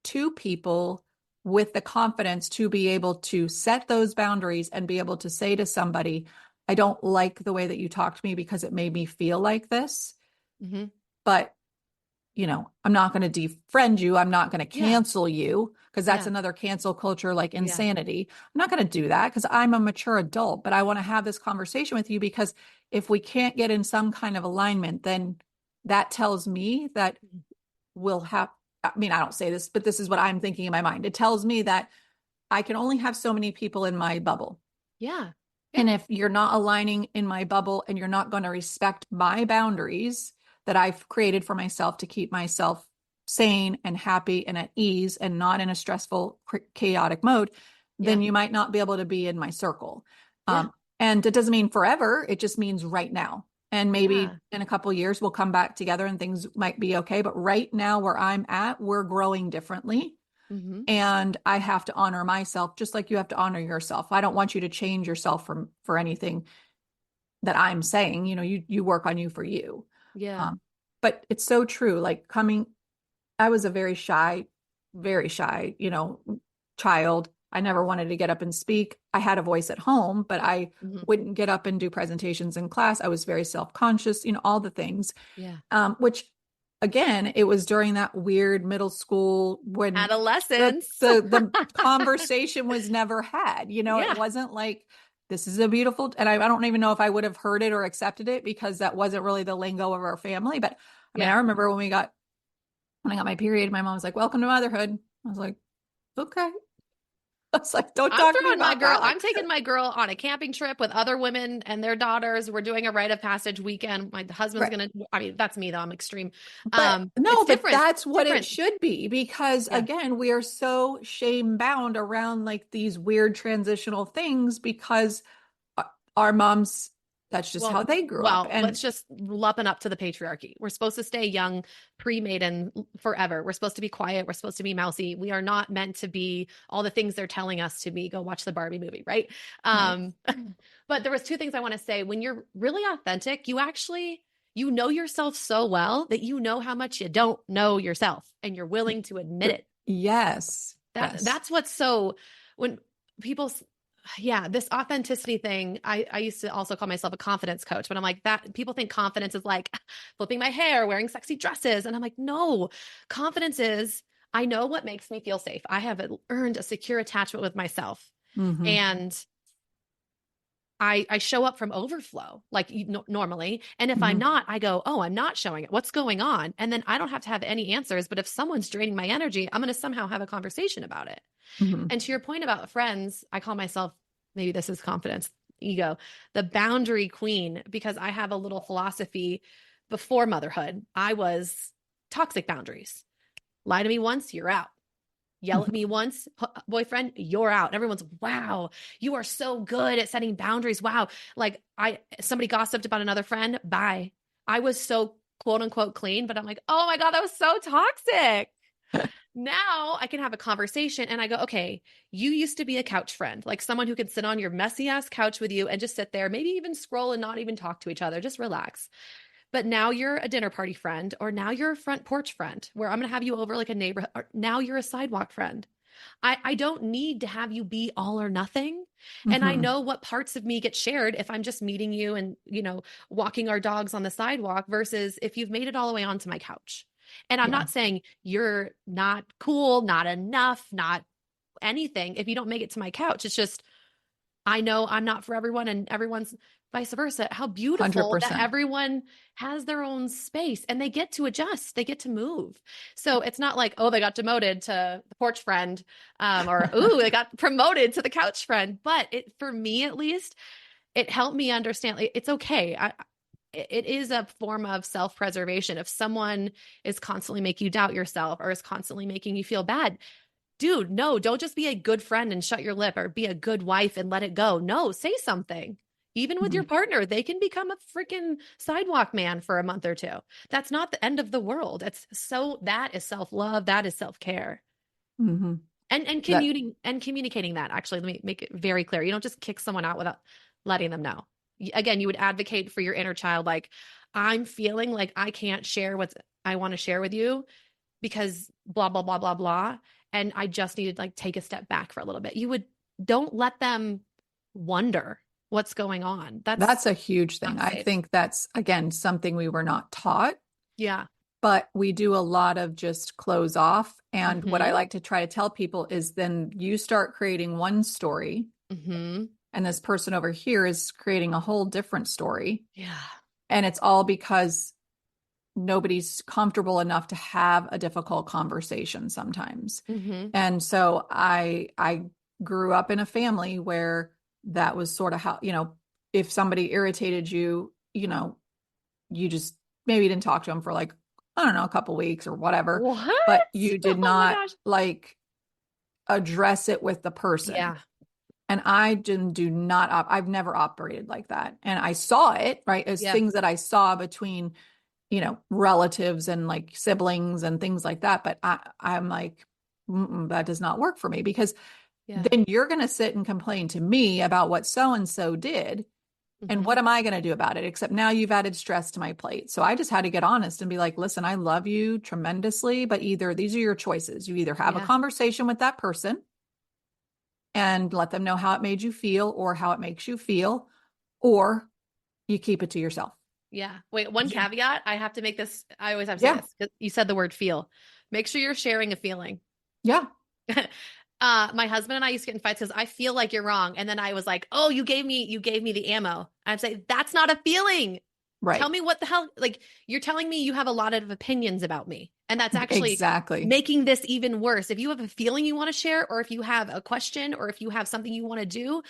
S1: to people with the confidence to be able to set those boundaries and be able to say to somebody, I don't like the way that you talk to me because it made me feel like this,
S2: Mm-hmm.
S1: but I'm not going to defriend you. I'm not going to
S2: Yeah.
S1: cancel you because that's
S2: Yeah.
S1: another cancel culture, like
S2: Yeah.
S1: insanity. I'm not going to do that because I'm a mature adult, but I want to have this conversation with you because if we can't get in some kind of alignment, then that tells me that we'll have, I mean, I don't say this, but this is what I'm thinking in my mind. It tells me that I can only have so many people in my bubble.
S2: Yeah.
S1: And
S2: Yeah.
S1: if you're not aligning in my bubble and you're not going to respect my boundaries that I've created for myself to keep myself sane and happy and at ease and not in a stressful, chaotic mode, then
S2: Yeah.
S1: you might not be able to be in my circle.
S2: Yeah.
S1: And it doesn't mean forever. It just means right now. And maybe
S2: Yeah.
S1: in a couple years we'll come back together and things might be okay. But right now where I'm at, we're growing differently.
S2: Hmm.
S1: And I have to honor myself just like you have to honor yourself. I don't want you to change yourself for anything that I'm saying. You work on you for you.
S2: Yeah.
S1: Um, but it's so true. Like I was a very shy, child. I never wanted to get up and speak. I had a voice at home, but I
S2: Hmm.
S1: wouldn't get up and do presentations in class. I was very self-conscious, all the things.
S2: Yeah.
S1: Which again, it was during that weird middle school when the
S2: Adolescence.
S1: the the conversation was never had. It
S2: Yeah.
S1: wasn't like this is a beautiful, and I don't even know if I would have heard it or accepted it because that wasn't really the lingo of our family. But I mean,
S2: Yeah.
S1: I remember when I got my period, my mom was like, "Welcome to motherhood." I was like, "Okay." I was like, "Don't talk to me about that." Like,
S2: I'm taking my girl on a camping trip with other women and their daughters. We're doing a rite of passage weekend. My husband's
S1: right.
S2: going to, I mean, that's me though. I'm extreme.
S1: But
S2: It's
S1: no, but
S2: different.
S1: that's
S2: It's
S1: what it
S2: different.
S1: should be because
S2: Yeah.
S1: again, we are so shame bound around like these weird transitional things because our moms, that's just how
S2: Well,
S1: they grew up.
S2: well,
S1: And
S2: let's just lumping up to the patriarchy. We're supposed to stay young, pre-maiden forever. We're supposed to be quiet. We're supposed to be mousy. We are not meant to be all the things they're telling us to be. Go watch the Barbie movie, right?
S1: right.
S2: But there was two things I want to say. When you're really authentic, you know yourself so well that you know how much you don't know yourself and you're willing to admit it.
S1: Yes. Yes.
S2: That's what's so when people yeah, this authenticity thing. I used to also call myself a confidence coach, but I'm like that people think confidence is like flipping my hair, wearing sexy dresses. And I'm like, no, confidence is I know what makes me feel safe. I have earned a secure attachment with myself.
S1: Hmm.
S2: And I show up from overflow like normally. And if I'm
S1: Hmm.
S2: not, I go, oh, I'm not showing it. What's going on? And then I don't have to have any answers. But if someone's draining my energy, I'm going to somehow have a conversation about it.
S1: Hmm.
S2: And to your point about friends, I call myself, maybe this is confidence, ego, the boundary queen, because I have a little philosophy before motherhood. I was toxic boundaries. Lie to me once, you're out. Yell at me once, boyfriend, you're out. And everyone's, wow, you are so good at setting boundaries. Wow. Like somebody gossiped about another friend. Bye. I was so quote unquote clean, but I'm like, oh my God, that was so toxic. Now I can have a conversation and I go, okay, you used to be a couch friend, like someone who could sit on your messy ass couch with you and just sit there, maybe even scroll and not even talk to each other, just relax. But now you're a dinner party friend, or now you're a front porch friend where I'm going to have you over like a neighbor, or now you're a sidewalk friend. I don't need to have you be all or nothing. And I
S1: Hmm.
S2: know what parts of me get shared if I'm just meeting you and, walking our dogs on the sidewalk versus if you've made it all the way onto my couch. And I'm
S1: Yeah.
S2: not saying you're not cool, not enough, not anything if you don't make it to my couch. It's just, I know I'm not for everyone and everyone's vice versa. How beautiful that
S1: 100%.
S2: everyone has their own space and they get to adjust, they get to move. So it's not like, oh, they got demoted to the porch friend, or, ooh, they got promoted to the couch friend. But for me, at least, it helped me understand like, it's okay. It is a form of self-preservation. If someone is constantly making you doubt yourself or is constantly making you feel bad, dude, no, don't just be a good friend and shut your lip or be a good wife and let it go. No, say something. Even with your partner, they can become a freaking sidewalk man for a month or two. That's not the end of the world. That is self-love, that is self-care.
S1: Hmm.
S2: And
S1: That
S2: communicating that. Actually, let me make it very clear. You don't just kick someone out without letting them know. Again, you would advocate for your inner child like I'm feeling like I can't share what I want to share with you because blah blah blah blah blah, and I just need to like take a step back for a little bit. Don't let them wonder what's going on. That's
S1: that's a huge thing.
S2: not
S1: I
S2: safe.
S1: think that's again something we were not taught,
S2: Yeah.
S1: but we do a lot of just close off. And what I
S2: Mm-hmm.
S1: like to try to tell people is then you start creating one story,
S2: Mm-hmm.
S1: and this person over here is creating a whole different story.
S2: Yeah.
S1: And it's all because nobody's comfortable enough to have a difficult conversation sometimes.
S2: Mm-hmm.
S1: And so I grew up in a family where that was sort of how, if somebody irritated you, you just maybe didn't talk to them for like, I don't know, a couple weeks or whatever,
S2: What?
S1: but you did
S2: Oh my
S1: not
S2: gosh.
S1: like address it with the person.
S2: Yeah.
S1: And I do not, I've never operated like that. And I saw it, right, as
S2: Yeah.
S1: things that I saw between, relatives and like siblings and things like that. But I'm like, that does not work for me, because
S2: Yeah.
S1: then you're going to sit and complain to me about what so-and-so did. And
S2: Hmm.
S1: what am I going to do about it? Except now you've added stress to my plate. So I just had to get honest and be like, listen, I love you tremendously, but either these are your choices. You either have a
S2: Yeah.
S1: conversation with that person and let them know how it made you feel or how it makes you feel, or you keep it to yourself.
S2: Yeah. Wait, one caveat. I have to make this, I always have to say
S1: Yeah.
S2: this because you said the word feel. Make sure you're sharing a feeling.
S1: Yeah.
S2: My husband and I used to get in fights because I feel like you're wrong. And then I was like, oh, you gave me the ammo. I'd say, that's not a feeling. Tell
S1: Right.
S2: me what the hell, like you're telling me you have a lot of opinions about me. And that's actually
S1: Exactly.
S2: making this even worse. If you have a feeling you want to share, or if you have a question, or if you have something you want to do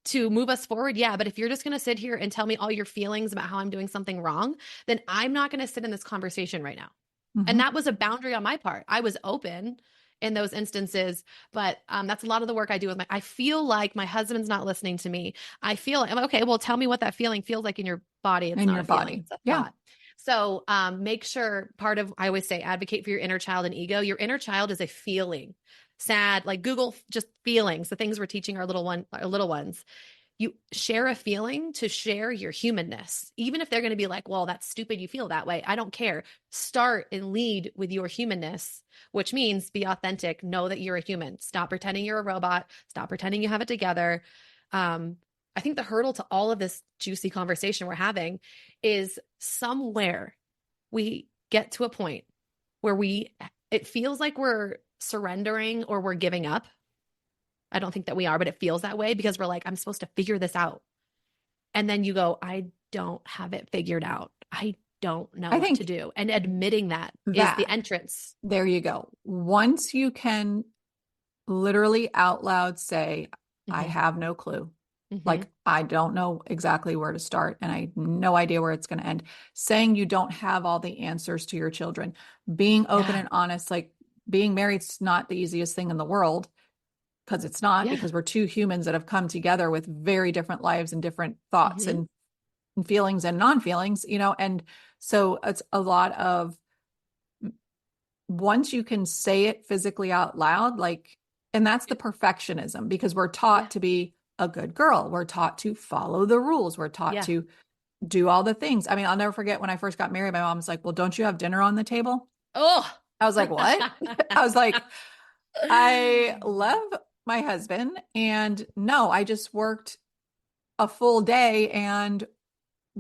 S2: to move us forward, yeah. But if you're just going to sit here and tell me all your feelings about how I'm doing something wrong, then I'm not going to sit in this conversation right now. And
S1: Mm-hmm.
S2: that was a boundary on my part. I was open in those instances, but that's a lot of the work I do with I feel like my husband's not listening to me. I feel like, I'm like, okay, well, tell me what that feeling feels like in your body. It's
S1: In
S2: not
S1: your
S2: a feeling,
S1: body.
S2: it's a
S1: Yeah.
S2: thought. So make sure I always say, advocate for your inner child and ego. Your inner child is a feeling. Sad, like Google just feelings, the things we're teaching our little ones. You share a feeling to share your humanness. Even if they're going to be like, well, that's stupid, you feel that way. I don't care. Start and lead with your humanness, which means be authentic. Know that you're a human. Stop pretending you're a robot. Stop pretending you have it together. I think the hurdle to all of this juicy conversation we're having is somewhere we get to a point where it feels like we're surrendering or we're giving up. I don't think that we are, but it feels that way because we're like, I'm supposed to figure this out. And then you go, I don't have it figured out. I don't know
S1: I
S2: what to
S1: think
S2: do. And admitting that is the
S1: that
S2: entrance.
S1: there you go. Once you can literally out loud say, I
S2: Hmm.
S1: have no clue.
S2: Hmm.
S1: Like, I don't know exactly where to start and I have no idea where it's going to end. Saying you don't have all the answers to your children, being open
S2: Yeah.
S1: and honest, like being married's not the easiest thing in the world, because it's not,
S2: Yeah.
S1: because we're two humans that have come together with very different lives and different thoughts
S2: Hmm.
S1: and feelings and non-feelings, and so it's a lot of, once you can say it physically out loud, like, and that's the perfectionism, because we're
S2: Yeah.
S1: taught to be a good girl. We're taught to follow the rules. We're taught
S2: Yeah.
S1: to do all the things. I mean, I'll never forget when I first got married, my mom was like, well, don't you have dinner on the table?
S2: Oh.
S1: I was like, what? I was like, I love my husband. And no, I just worked a full day and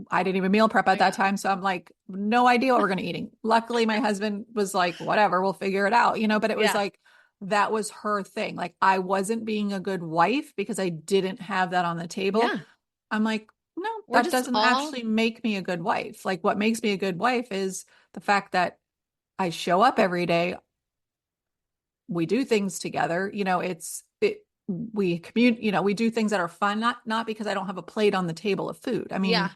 S1: I didn't even meal prep at that
S2: Yeah.
S1: time. So I'm like, no idea what we're going to eating. Luckily, my husband was like, whatever, we'll figure it out, but it was
S2: Yeah.
S1: like, that was her thing. Like, I wasn't being a good wife because I didn't have that on the table.
S2: Yeah.
S1: I'm like, no,
S2: We're
S1: that
S2: just
S1: doesn't
S2: all,
S1: actually make me a good wife. Like, what makes me a good wife is the fact that I show up every day. We do things together. We commute, we do things that are fun, not because I don't have a plate on the table of food. I
S2: yeah.
S1: mean,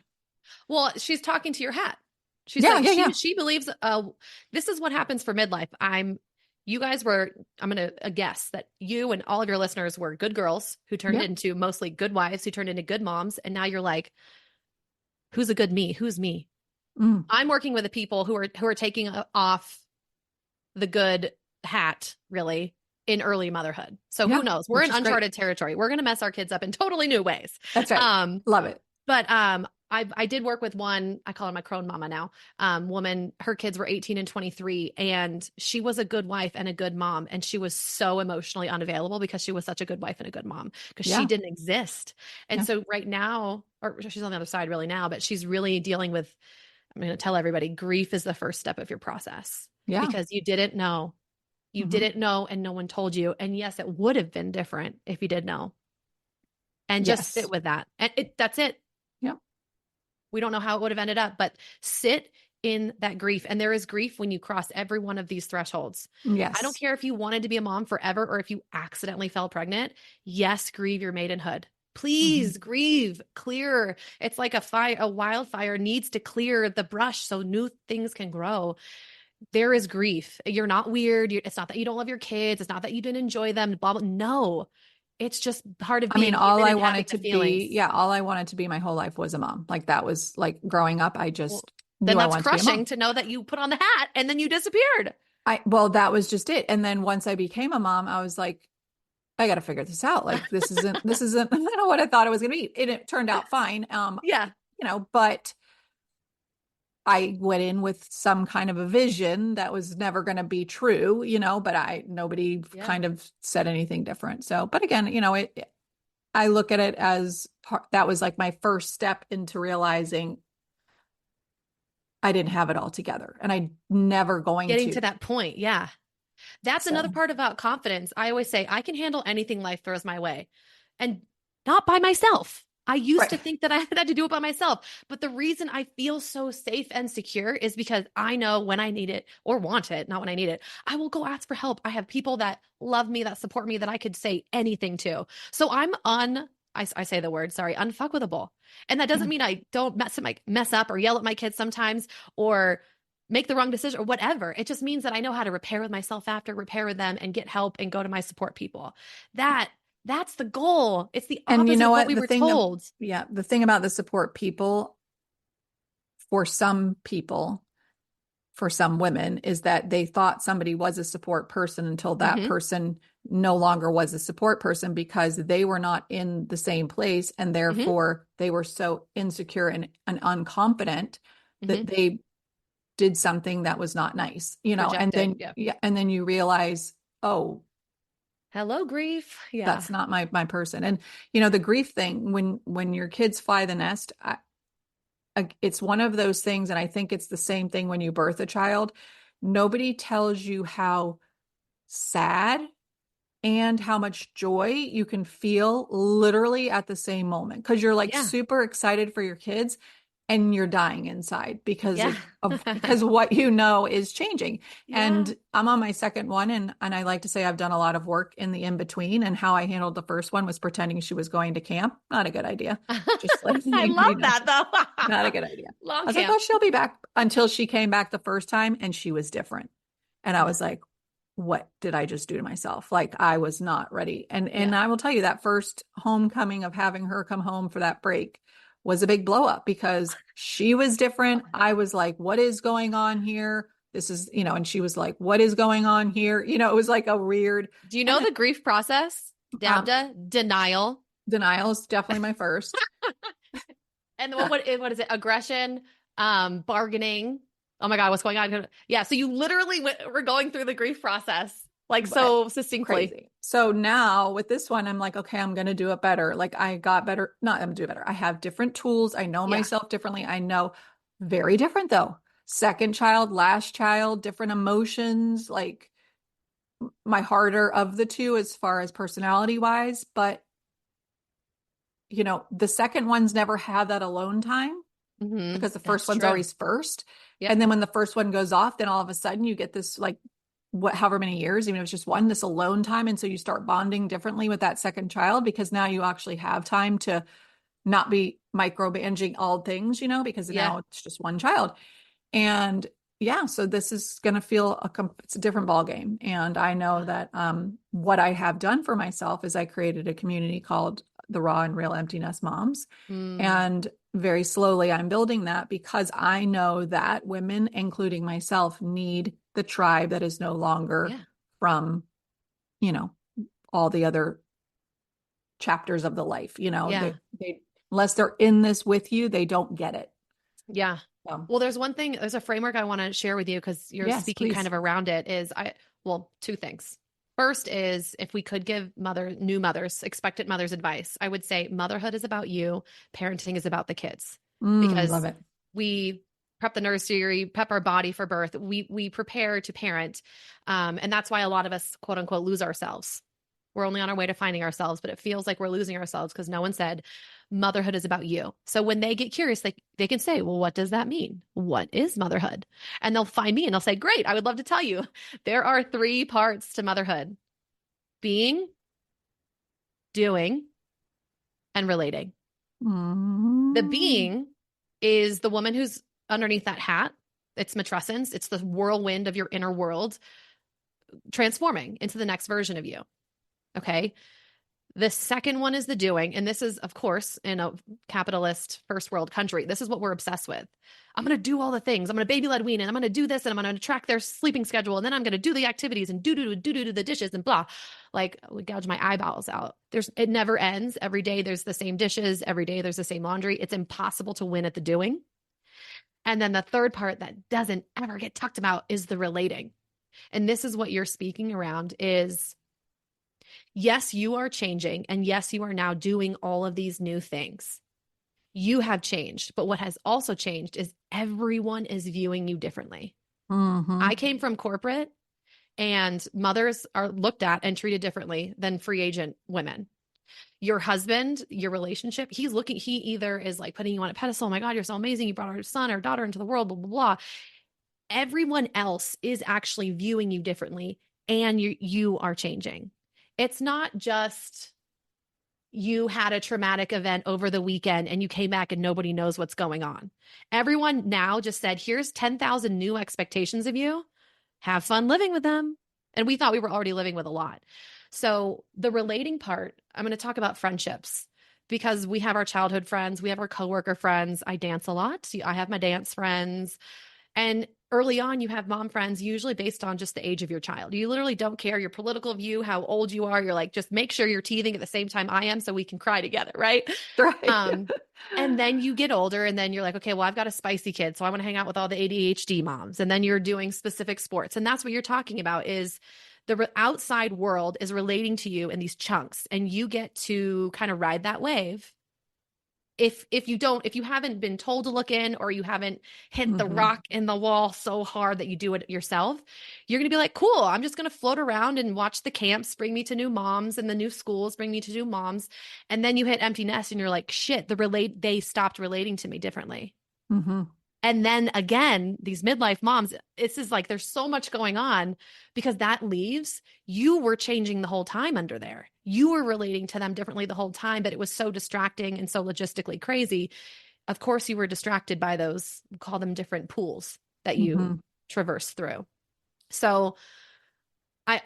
S2: Well, she's talking to your hat. She's
S1: yeah,
S2: like,
S1: yeah, yeah.
S2: she believes this is what happens for midlife. You guys were, I'm gonna guess that you and all of your listeners were good girls who turned
S1: Yeah.
S2: into mostly good wives, who turned into good moms, and now you're like, who's a good me? Who's me?
S1: Mm.
S2: I'm working with the people who are taking off the good hat, really, in early motherhood. So who
S1: Yeah,
S2: knows? We're
S1: which
S2: in
S1: is great.
S2: uncharted territory. We're gonna mess our kids up in totally new ways.
S1: That's right.
S2: Um,
S1: Love it.
S2: But I did work with one, I call her my crone mama now, woman. Her kids were 18 and 23, and she was a good wife and a good mom. And she was so emotionally unavailable because she was such a good wife and a good mom because she
S1: Yeah.
S2: didn't exist. And
S1: Yeah.
S2: so right now, or she's on the other side really now, but she's really dealing with, I'm going to tell everybody, grief is the first step of your process
S1: Yeah.
S2: because you didn't know. You
S1: Hmm.
S2: didn't know and no one told you. And yes, it would have been different if you did know. And just sit
S1: Yes.
S2: with that. And that's it.
S1: Yeah.
S2: We don't know how it would have ended up, but sit in that grief. And there is grief when you cross every one of these thresholds. I don't
S1: Yes.
S2: care if you wanted to be a mom forever or if you accidentally fell pregnant. Yes, grieve your maidenhood.
S1: Hmm.
S2: Please grieve, clear. It's like a wildfire needs to clear the brush so new things can grow. There is grief. You're not weird. It's not that you don't love your kids. It's not that you didn't enjoy them. Blah, blah. No, It's just part of
S1: I mean,
S2: being
S1: all
S2: human
S1: I
S2: and having
S1: wanted
S2: the
S1: to
S2: feelings.
S1: be, yeah, all I wanted to be my whole life was a mom. Like that was like growing up, I
S2: Well,
S1: just
S2: then
S1: knew I
S2: that's
S1: wanted to be a mom.
S2: crushing to know that you put on the hat and then you disappeared.
S1: Well, that was just it. And then once I became a mom, I was like, I got to figure this out. Like this isn't not what I thought it was going to be. It turned out fine.
S2: Yeah.
S1: But I went in with some kind of a vision that was never going to be true, but nobody
S2: Yeah.
S1: kind of said anything different. So, but again, I look at it as that was like my first step into realizing I didn't have it all together and I never going
S2: Getting to
S1: to.
S2: that point. Yeah. That's another
S1: So,
S2: part about confidence. I always say I can handle anything life throws my way and not by myself. I used to
S1: right.
S2: think that I had to do it by myself. But the reason I feel so safe and secure is because I know when I need it or want it, not when I need it, I will go ask for help. I have people that love me, that support me, that I could say anything to. So I say the word, sorry, unfuckable. And that doesn't
S1: Yeah.
S2: mean I don't mess up or yell at my kids sometimes or make the wrong decision or whatever. It just means that I know how to repair with myself after, repair with them and get help and go to my support people. That's the goal. It's the
S1: And you
S2: opposite
S1: know
S2: of what
S1: what?
S2: we were told.
S1: The thing about the support people for some people, for some women, is that they thought somebody was a support person until that
S2: Mm-hmm.
S1: person no longer was a support person because they were not in the same place. And
S2: Mm-hmm.
S1: therefore they were so insecure and unconfident
S2: Mm-hmm.
S1: that they did something that was not nice, and
S2: Projected.
S1: then,
S2: Yeah.
S1: yeah, and then you realize, oh,
S2: Hello, grief. Yeah.
S1: that's not my person. And the grief thing, when your kids fly the nest, it's one of those things, and I think it's the same thing when you birth a child. Nobody tells you how sad and how much joy you can feel literally at the same moment because you're like
S2: Yeah.
S1: super excited for your kids and you're dying inside because
S2: Yeah.
S1: because what is changing.
S2: Yeah.
S1: And I'm on my second one, and I like to say I've done a lot of work in the in between, and how I handled the first one was pretending she was going to camp. Not a good idea. Just like
S2: I love that
S1: not a
S2: though.
S1: good idea.
S2: Long
S1: I was like,
S2: camp.
S1: oh, she'll be back, until she came back the first time and she was different. And I was like, what did I just do to myself? Like I was not ready. And
S2: Yeah.
S1: I will tell you that first homecoming of having her come home for that break was a big blow up because she was different. I was like, what is going on here? This is, and she was like, what is going on here? It was like a weird,
S2: Do you know
S1: and
S2: the grief process? Down
S1: um,
S2: to denial.
S1: denial is definitely my first.
S2: And what is it? Aggression, bargaining. Oh my God, what's going on? Yeah. So you literally were going through the grief process like
S1: But
S2: so succinctly.
S1: crazy. So now with this one, I'm like, okay, I'm going to do it better. Like I got better. Not I'm going to do it better. I have different tools. I know
S2: Yeah.
S1: myself differently. I know very different though. Second child, last child, different emotions, like my harder of the two as far as personality wise. But, the second one's never had that alone time
S2: Mm-hmm.
S1: because the first
S2: That's
S1: one's
S2: true.
S1: always first.
S2: Yep.
S1: And then when the first one goes off, then all of a sudden you get this like however many years, even if it's just one, this alone time. And so you start bonding differently with that second child because now you actually have time to not be micromanaging all things, because
S2: Yeah.
S1: now it's just one child. And yeah, so this is going to feel it's a different ball game. And I know that what I have done for myself is I created a community called the Raw and Real Empty Nest Moms.
S2: Mm.
S1: And very slowly I'm building that because I know that women, including myself, need the tribe that is no longer
S2: Yeah.
S1: from, you know, all the other chapters of the life,
S2: Yeah.
S1: they unless they're in this with you, they don't get it.
S2: Yeah.
S1: So,
S2: Well, there's a framework I want to share with you because you're
S1: yes,
S2: speaking kind
S1: please.
S2: of around it two things. First is if we could give new mothers, expectant mothers advice, I would say motherhood is about you, parenting is about the kids
S1: Love
S2: because
S1: it.
S2: we prep the nursery, prep our body for birth. We prepare to parent. And that's why a lot of us quote unquote lose ourselves. We're only on our way to finding ourselves, but it feels like we're losing ourselves because no one said motherhood is about you. So when they get curious, they can say, well, what does that mean? What is motherhood? And they'll find me and they'll say, great, I would love to tell you. There are 3 parts to motherhood: being, doing, and relating. The
S1: Mm.
S2: being is the woman who's underneath that hat. It's matrescence. It's the whirlwind of your inner world transforming into the next version of you. Okay. The second one is the doing. And this is, of course, in a capitalist first world country, this is what we're obsessed with. I'm going to do all the things. I'm going to baby led wean and I'm going to do this and I'm going to track their sleeping schedule. And then I'm going to do the activities and do the dishes and blah. Like, I would gouge my eyeballs out. It never ends. Every day there's the same dishes. Every day there's the same laundry. It's impossible to win at the doing. And then the third part that doesn't ever get talked about is the relating. And this is what you're speaking around is, yes, you are changing. And yes, you are now doing all of these new things. You have changed. But what has also changed is everyone is viewing you differently.
S1: Mm-hmm.
S2: I came from corporate, and mothers are looked at and treated differently than free agent women. Your husband, your relationship, he either is like putting you on a pedestal. Oh my God, you're so amazing. You brought our son or daughter into the world, blah, blah, blah. Everyone else is actually viewing you differently, and you are changing. It's not just you had a traumatic event over the weekend and you came back and nobody knows what's going on. Everyone now just said, here's 10,000 new expectations of you. Have fun living with them. And we thought we were already living with a lot. So the relating part, I'm going to talk about friendships, because we have our childhood friends, we have our coworker friends. I dance a lot. I have my dance friends. And early on, you have mom friends, usually based on just the age of your child. You literally don't care your political view, how old you are. You're like, just make sure you're teething at the same time I am so we can cry together, right?
S1: Right.
S2: And then you get older and then you're like, okay, well, I've got a spicy kid, so I want to hang out with all the ADHD moms. And then you're doing specific sports. And that's what you're talking about, is the outside world is relating to you in these chunks, and you get to kind of ride that wave. If you haven't been told to look in, or you haven't hit the rock in the wall so hard that you do it yourself, you're going to be like, cool, I'm just going to float around and watch the camps bring me to new moms and the new schools bring me to new moms. And then you hit empty nest and you're like, shit, they stopped relating to me differently.
S1: Mm-hmm.
S2: And then again, these midlife moms, it's just like there's so much going on, because that leaves, you were changing the whole time under there. You were relating to them differently the whole time, but it was so distracting and so logistically crazy. Of course, you were distracted by those, we call them different pools that you traverse through. So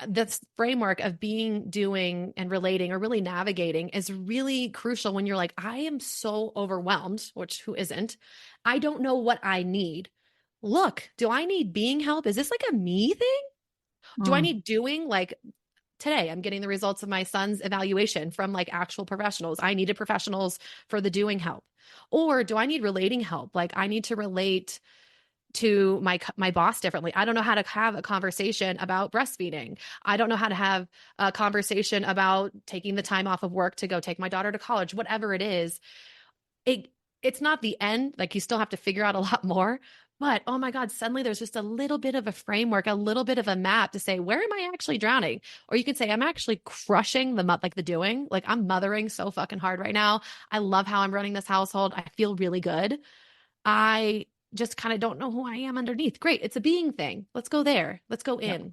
S2: this framework of being, doing, and relating, or really navigating, is really crucial when you're like, I am so overwhelmed, which who isn't? I don't know what I need. Look, do I need being help? Is this like a me thing? Do I need doing? Like today, I'm getting the results of my son's evaluation from like actual professionals. I needed professionals for the doing help. Or do I need relating help? Like I need to relate to my boss differently. I don't know how to have a conversation about breastfeeding. I don't know how to have a conversation about taking the time off of work to go take my daughter to college. Whatever it is, it's not the end. Like you still have to figure out a lot more. But oh my God, suddenly there's just a little bit of a framework, a little bit of a map to say, where am I actually drowning? Or you could say, I'm actually crushing the doing. Like I'm mothering so fucking hard right now. I love how I'm running this household. I feel really good. I just kind of don't know who I am underneath. Great. It's a being thing. Let's go there. Let's go in.
S1: Yep.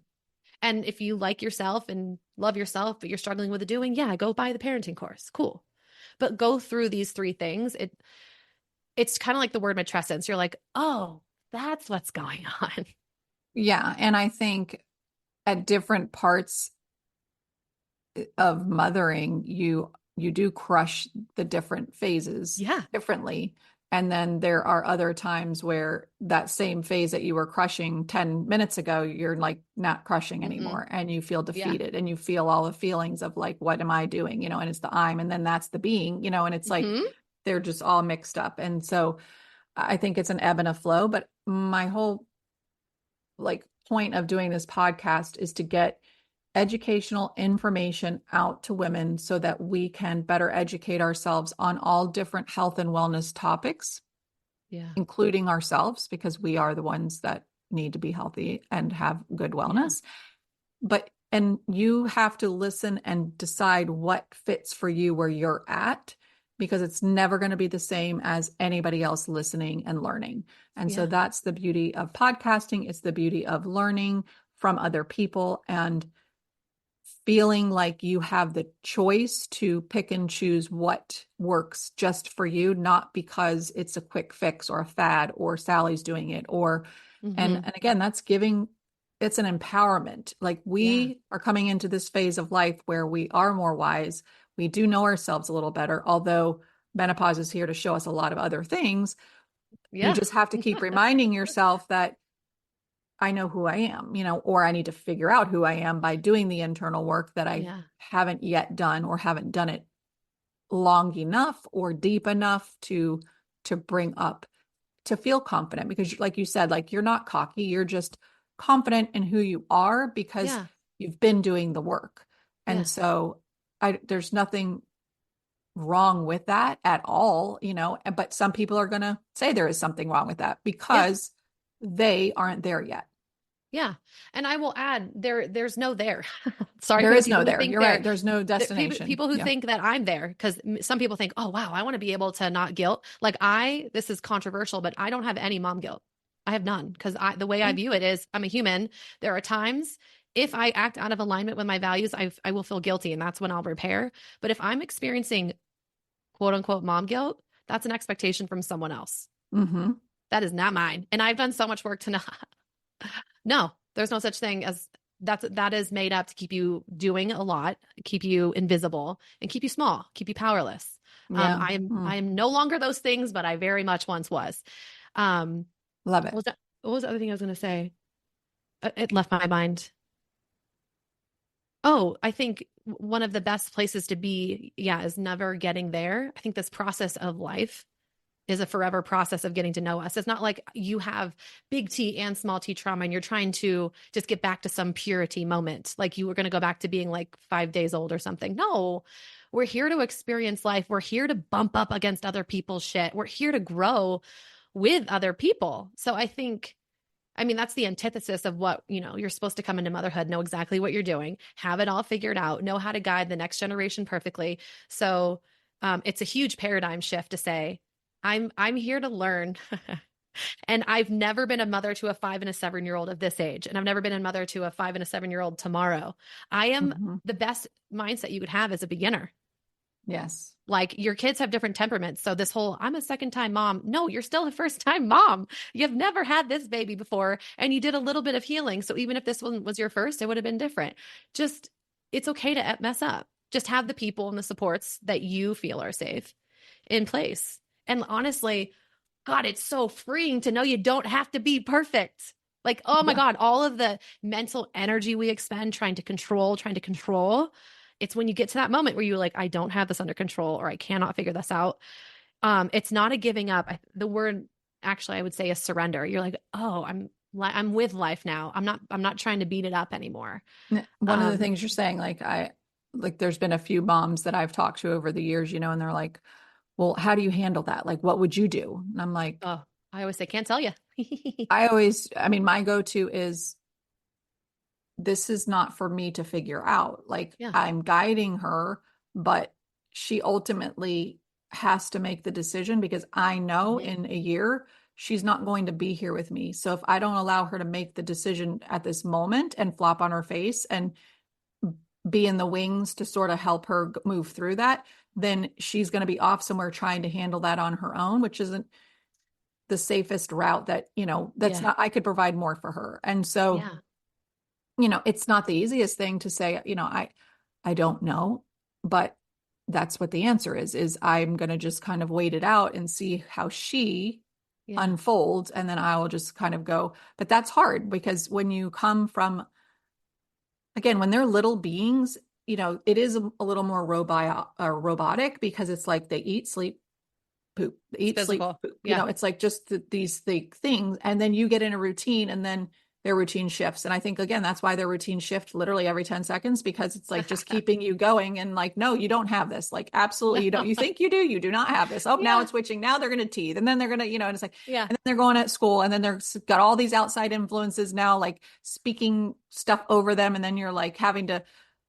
S2: And if you like yourself and love yourself, but you're struggling with the doing, yeah, go buy the parenting course. Cool. But go through these three things. It's kind of like the word matrescence. You're like, oh, that's what's going on.
S1: Yeah. And I think at different parts of mothering, you do crush the different phases differently. And then there are other times where that same phase that you were crushing 10 minutes ago, you're like not crushing anymore, and you feel defeated and you feel all the feelings of like, what am I doing? And it's the I'm, and then that's the being, and it's like, they're just all mixed up. And so I think it's an ebb and a flow, but my whole like point of doing this podcast is to get educational information out to women so that we can better educate ourselves on all different health and wellness topics, including ourselves, because we are the ones that need to be healthy and have good wellness. And you have to listen and decide what fits for you where you're at, because it's never going to be the same as anybody else listening and learning. And so that's the beauty of podcasting. It's the beauty of learning from other people and feeling like you have the choice to pick and choose what works just for you, not because it's a quick fix or a fad or Sally's doing it and again, that's it's an empowerment. Like we are coming into this phase of life where we are more wise. We do know ourselves a little better, although menopause is here to show us a lot of other things. You
S2: Yeah.
S1: just have to keep reminding yourself that I know who I am, or I need to figure out who I am by doing the internal work that I
S2: Yeah.
S1: haven't yet done or haven't done it long enough or deep enough to bring up to feel confident, because like you said, like you're not cocky, you're just confident in who you are because
S2: Yeah.
S1: you've been doing the work. And
S2: Yeah.
S1: so there's nothing wrong with that at all, but some people are going to say there is something wrong with that
S2: Yeah.
S1: because they aren't there yet.
S2: Yeah. And I will add there's no there. Sorry
S1: There
S2: for the
S1: is no
S2: people who
S1: there.
S2: think
S1: You're right.
S2: they're
S1: There's no
S2: people
S1: destination.
S2: people who
S1: Yeah.
S2: think that I'm there, because some people think, "Oh, wow, I want to be able to not guilt." Like this is controversial, but I don't have any mom guilt. I have none, because the way I view it is I'm a human. There are times if I act out of alignment with my values, I will feel guilty, and that's when I'll repair. But if I'm experiencing quote unquote mom guilt, that's an expectation from someone else.
S1: Mm-hmm.
S2: That is not mine. And I've done so much work to not. No, there's no such thing as that is made up to keep you doing a lot, keep you invisible, and keep you small, keep you powerless.
S1: Yeah.
S2: I am no longer those things, but I very much once was. Um,
S1: Love it.
S2: what was the other thing I was going to say? It left my mind. Oh, I think one of the best places to be, yeah, is never getting there. I think this process of life is a forever process of getting to know us. It's not like you have big T and small T trauma and you're trying to just get back to some purity moment. Like you were going to go back to being like 5 days old or something. No, we're here to experience life. We're here to bump up against other people's shit. We're here to grow with other people. So I mean, that's the antithesis of what, you're supposed to come into motherhood, know exactly what you're doing, have it all figured out, know how to guide the next generation perfectly. So it's a huge paradigm shift to say, I'm here to learn. And I've never been a mother to a 5 and a 7-year-old of this age. And I've never been a mother to a 5 and a 7-year-old tomorrow. I am
S1: Mm-hmm.
S2: the best mindset you could have as a beginner.
S1: Yes.
S2: Like your kids have different temperaments. So this whole, I'm a second time mom. No, you're still a first time mom. You've never had this baby before and you did a little bit of healing. So even if this one was your first, it would have been different. Just, it's okay to mess up. Just have the people and the supports that you feel are safe in place. And honestly, God, it's so freeing to know you don't have to be perfect. Like, oh my
S1: Yeah.
S2: God, all of the mental energy we expend trying to control. It's when you get to that moment where you're like, I don't have this under control or I cannot figure this out. It's not a giving up. The word actually I would say is surrender. You're like, oh, I'm with life now. I'm not trying to beat it up anymore.
S1: One of the things you're saying, like there's been a few moms that I've talked to over the years, and they're like, well, how do you handle that? Like, what would you do? And I'm like,
S2: Oh, I always say, can't tell you.
S1: my go-to is, this is not for me to figure out. Like,
S2: Yeah.
S1: I'm guiding her, but she ultimately has to make the decision, because I know
S2: Mhm.
S1: in a year she's not going to be here with me. So if I don't allow her to make the decision at this moment and flop on her face and be in the wings to sort of help her move through that, then she's going to be off somewhere trying to handle that on her own, which isn't the safest route. That's
S2: Yeah.
S1: not, I could provide more for her. And so,
S2: Yeah.
S1: it's not the easiest thing to say, I don't know, but that's what the answer is I'm going to just kind of wait it out and see how she
S2: Yeah.
S1: unfolds. And then I will just kind of go, but that's hard, because when you come from, again, when they're little beings, it is a little more robotic, because it's like they eat, sleep, poop,
S2: It's
S1: eat, sleep,
S2: physical.
S1: poop.
S2: Yeah.
S1: It's like just these things. And then you get in a routine, and then their routine shifts. And I think, again, that's why their routine shift literally every 10 seconds, because it's like just keeping you going. And like, no, you don't have this. Like, absolutely, you don't. You think you do. You do not have this. Oh, now
S2: Yeah.
S1: it's switching. Now they're going to teeth. And then they're going to, and it's like,
S2: Yeah.
S1: and then they're going at school. And then they're got all these outside influences now, like speaking stuff over them. And then you're like having to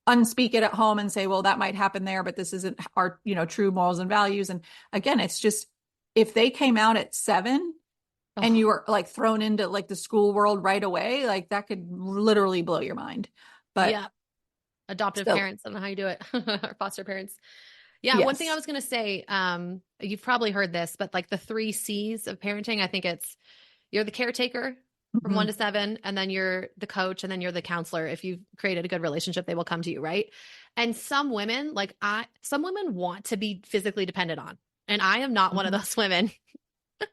S1: unspeak it at home and say, well, that might happen there, but this isn't our, true morals and values. And again, it's just, if they came out at 7 and
S2: Oh,
S1: you were like thrown into like the school world right away, like that could literally blow your mind. But
S2: yeah. Adoptive
S1: so,
S2: parents. I don't know how you do it. Or foster parents. Yeah. One thing I
S1: yes.
S2: was going to say, you've probably heard this, but like the 3 C's of parenting, I think it's you're the caretaker from 1
S1: Mhm.
S2: to 7, and then you're the coach, and then you're the counselor. If you've created a good relationship, they will come to you, right? And some women, some women want to be physically dependent on, and I am not one of
S1: Mhm.
S2: those women.
S1: The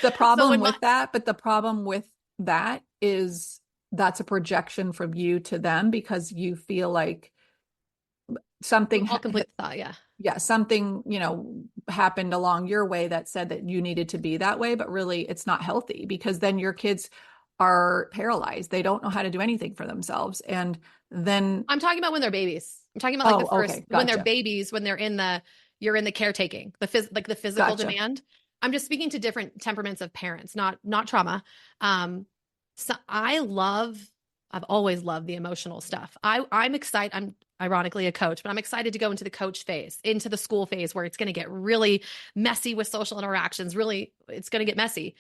S2: So
S1: problem
S2: when my
S1: with that, but the problem with that is that's a projection from you to them because you feel like something
S2: I'll complete the thought, yeah.
S1: yeah, something, happened along your way that said that you needed to be that way, but really it's not healthy because then your kids are paralyzed. They don't know how to do anything for themselves. And then,
S2: I'm talking about when they're babies. I'm talking about like the
S1: oh,
S2: first
S1: okay,
S2: when they're
S1: gotcha.
S2: babies, when you're in the caretaking, the physical
S1: Gotcha.
S2: demand. I'm just speaking to different temperaments of parents, not trauma. Um, so I've always loved the emotional stuff. I'm excited. I'm ironically a coach, but I'm excited to go into the coach phase, into the school phase where it's going to get really messy with social interactions. Really, it's going to get messy.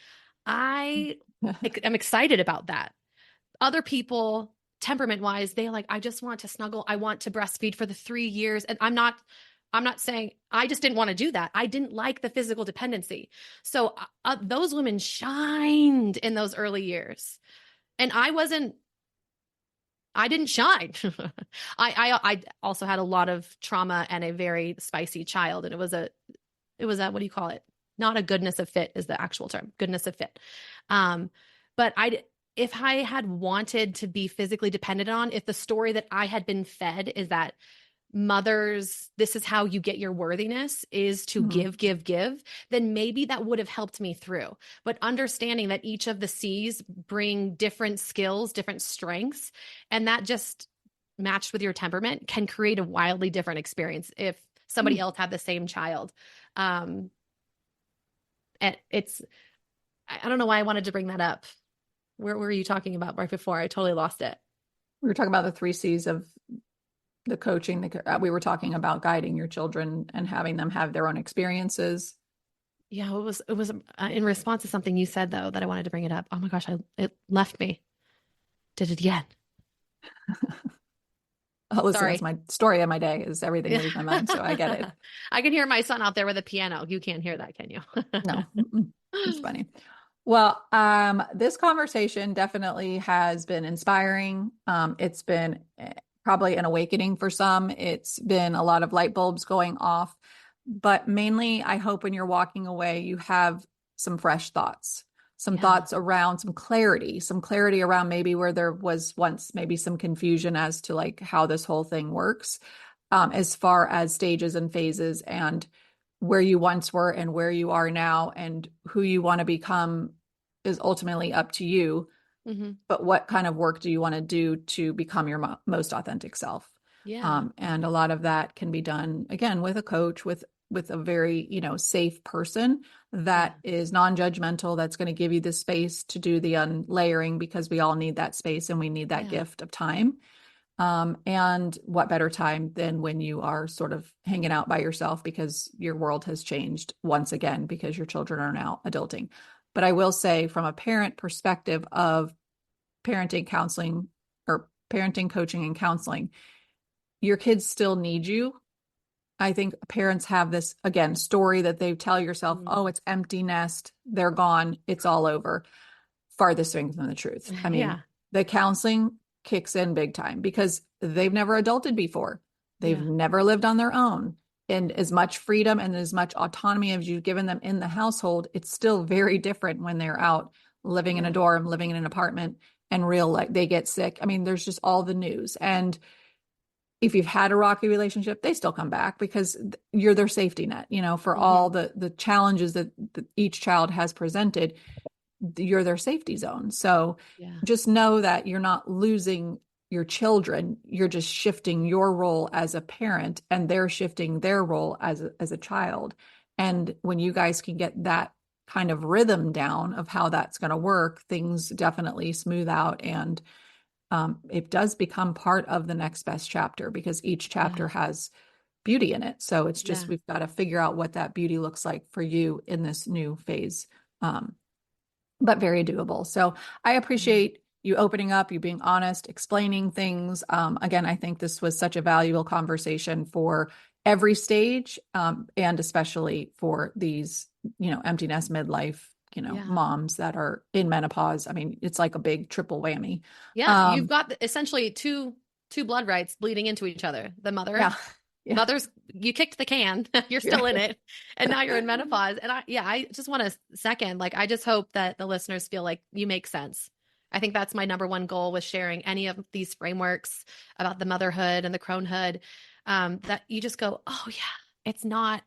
S2: I am excited about that. Other people, temperament wise, they like, I just want to snuggle. I want to breastfeed for the 3 years. And I'm not saying I just didn't want to do that. I didn't like the physical dependency. So those women shined in those early years. And I didn't shine. I also had a lot of trauma and a very spicy child. And it was a, what do you call it? Not a goodness of fit is the actual term, goodness of fit. Um, but if I had wanted to be physically dependent on, if the story that I had been fed is that mothers, this is how you get your worthiness is to
S1: Mhm.
S2: give, then maybe that would have helped me through. But understanding that each of the C's bring different skills, different strengths, and that just matched with your temperament can create a wildly different experience if somebody
S1: Hmm.
S2: else had the same child. Um, and I don't know why I wanted to bring that up. Where were you talking about right before? I totally lost it.
S1: We were talking about the 3 C's of the coaching. We were talking about guiding your children and having them have their own experiences.
S2: Yeah, it was in response to something you said though that I wanted to bring it up. Oh my gosh, it left me. Did it again.
S1: Oh, listen, that's
S2: Sorry.
S1: my story of my day is everything
S2: Yeah.
S1: leaves my mind. So I get it.
S2: I can hear my son out there with a piano. You can't hear that, can you?
S1: No, it's funny. Well, this conversation definitely has been inspiring. It's been probably an awakening for some. It's been a lot of light bulbs going off, but mainly I hope when you're walking away, you have some fresh thoughts, some
S2: Yeah.
S1: thoughts around some clarity around maybe where there was once maybe some confusion as to like how this whole thing works, as far as stages and phases and where you once were and where you are now and who you want to become is ultimately up to you.
S2: Hmm.
S1: But what kind of work do you want to do to become your most authentic self?
S2: Yeah.
S1: And a lot of that can be done again with a coach, with a very, safe person
S2: Yeah.
S1: that is non-judgmental, that's going to give you the space to do the unlayering because we all need that space and we need that
S2: Yeah.
S1: gift of time. And what better time than when you are sort of hanging out by yourself because your world has changed once again because your children are now adulting. But I will say, from a parent perspective of parenting counseling or parenting coaching and counseling, your kids still need you. I think parents have this, again, story that they tell yourself,
S2: Mm.
S1: oh, it's empty nest, they're gone, it's all over. Farthest thing from the truth. I mean,
S2: Yeah.
S1: the counseling kicks in big time because they've never adulted before. They've
S2: Yeah.
S1: never lived on their own. And as much freedom and as much autonomy as you've given them in the household, it's still very different when they're out living in a
S2: Yeah.
S1: dorm, living in an apartment, and real like they get sick. I mean, there's just all the news. And if you've had a rocky relationship, they still come back because you're their safety net, for
S2: Hmm.
S1: all the challenges that each child has presented, you're their safety zone. So
S2: Yeah.
S1: just know that you're not losing your children. You're just shifting your role as a parent and they're shifting their role as a child. And when you guys can get that kind of rhythm down of how that's going to work, things definitely smooth out and it does become part of the next best chapter because each chapter
S2: Yeah.
S1: has beauty in it. So it's just
S2: Yeah.
S1: we've got to figure out what that beauty looks like for you in this new phase. But very doable. So I
S2: Yeah.
S1: appreciate you opening up, you being honest, explaining things. Again, I think this was such a valuable conversation for every stage, and especially for these, empty nest midlife,
S2: Yeah.
S1: moms that are in menopause. I mean, it's like a big triple whammy.
S2: Yeah. You've
S1: Um,
S2: got essentially two. two blood rights bleeding into each other. The
S1: Yeah. Yeah.
S2: mother's, you kicked the can, you're
S1: Yeah.
S2: still in it, and now you're in menopause. And I just want to second, like, I just hope that the listeners feel like you make sense. I think that's my number one goal with sharing any of these frameworks about the motherhood and the cronehood, that you just go, oh yeah, it's not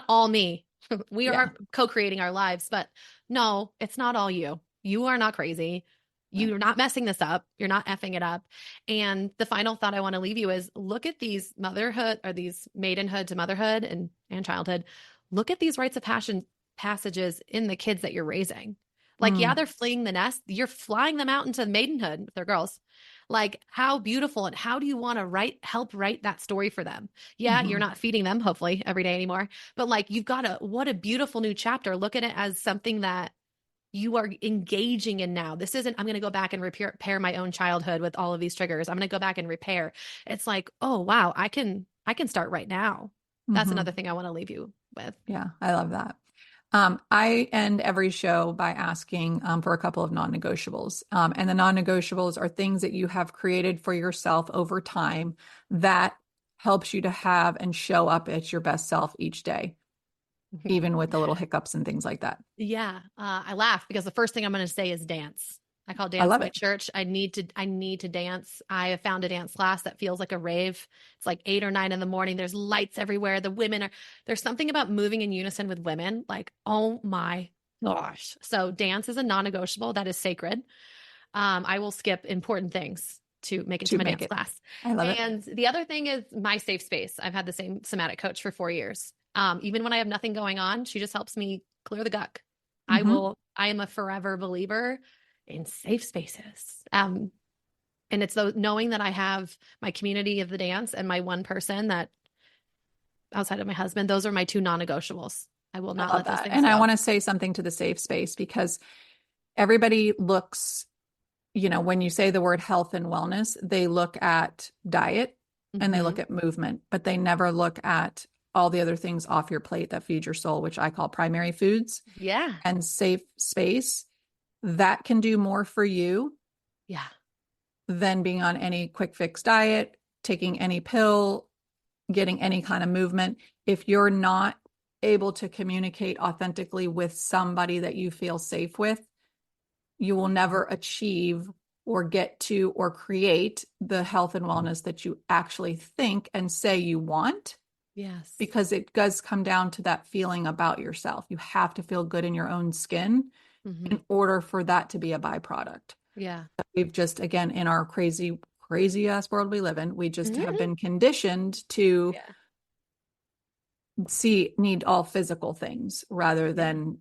S2: all me. We
S1: Yeah.
S2: are co-creating our lives, but no, it's not all you. You are not crazy.
S1: Right.
S2: You're not messing this up. You're not effing it up. And the final thought I want to leave you is look at these motherhood or these maidenhood to motherhood and childhood. Look at these rites of passion passages in the kids that you're raising. Like, yeah, they're fleeing the nest. You're flying them out into maidenhood if they're girls. Like, how beautiful, and how do you want to help write that story for them? Yeah, you're not feeding them hopefully every day anymore, but like, what a beautiful new chapter. Look at it as something that you are engaging in now. This isn't, I'm going to go back and repair my own childhood with all of these triggers. I'm going to go back and repair. It's like, oh, wow, I can start right now. That's another thing I want to leave you with.
S1: Yeah, I love that. I end every show by asking for a couple of non-negotiables. And the non-negotiables are things that you have created for yourself over time that helps you to have and show up as your best self each day, even with the little hiccups and things like that.
S2: Yeah. I laugh because the first thing I'm going to say is dance. I call
S1: I
S2: dance
S1: love
S2: my
S1: it.
S2: church. I need to dance. I have found a dance class that feels like a rave. It's like 8 or 9 in the morning. There's lights everywhere. There's something about moving in unison with women. Like, oh my gosh. So dance is a non-negotiable. That is sacred. I will skip important things to make it to my dance class.
S1: I love it.
S2: And the other thing is my safe space. I've had the same somatic coach for 4 years. Even when I have nothing going on, she just helps me clear the guck. I am a forever believer in safe spaces. And it's those, knowing that I have my community of the dance and my one person that outside of my husband, those are my 2 non-negotiables. I will not let those things
S1: and
S2: go.
S1: I want to say something to the safe space, because everybody looks, when you say the word health and wellness, they look at diet and they look at movement, but they never look at all the other things off your plate that feed your soul, which I call primary foods.
S2: Yeah.
S1: And safe space that can do more for you.
S2: Yeah.
S1: Than being on any quick fix diet, taking any pill, getting any kind of movement. If you're not able to communicate authentically with somebody that you feel safe with, you will never achieve or get to or create the health and wellness that you actually think and say you want.
S2: Yes.
S1: Because it does come down to that feeling about yourself. You have to feel good in your own skin in order for that to be a byproduct.
S2: Yeah.
S1: We've just, again, in our crazy ass world we live in, we just have been conditioned to need all physical things rather than,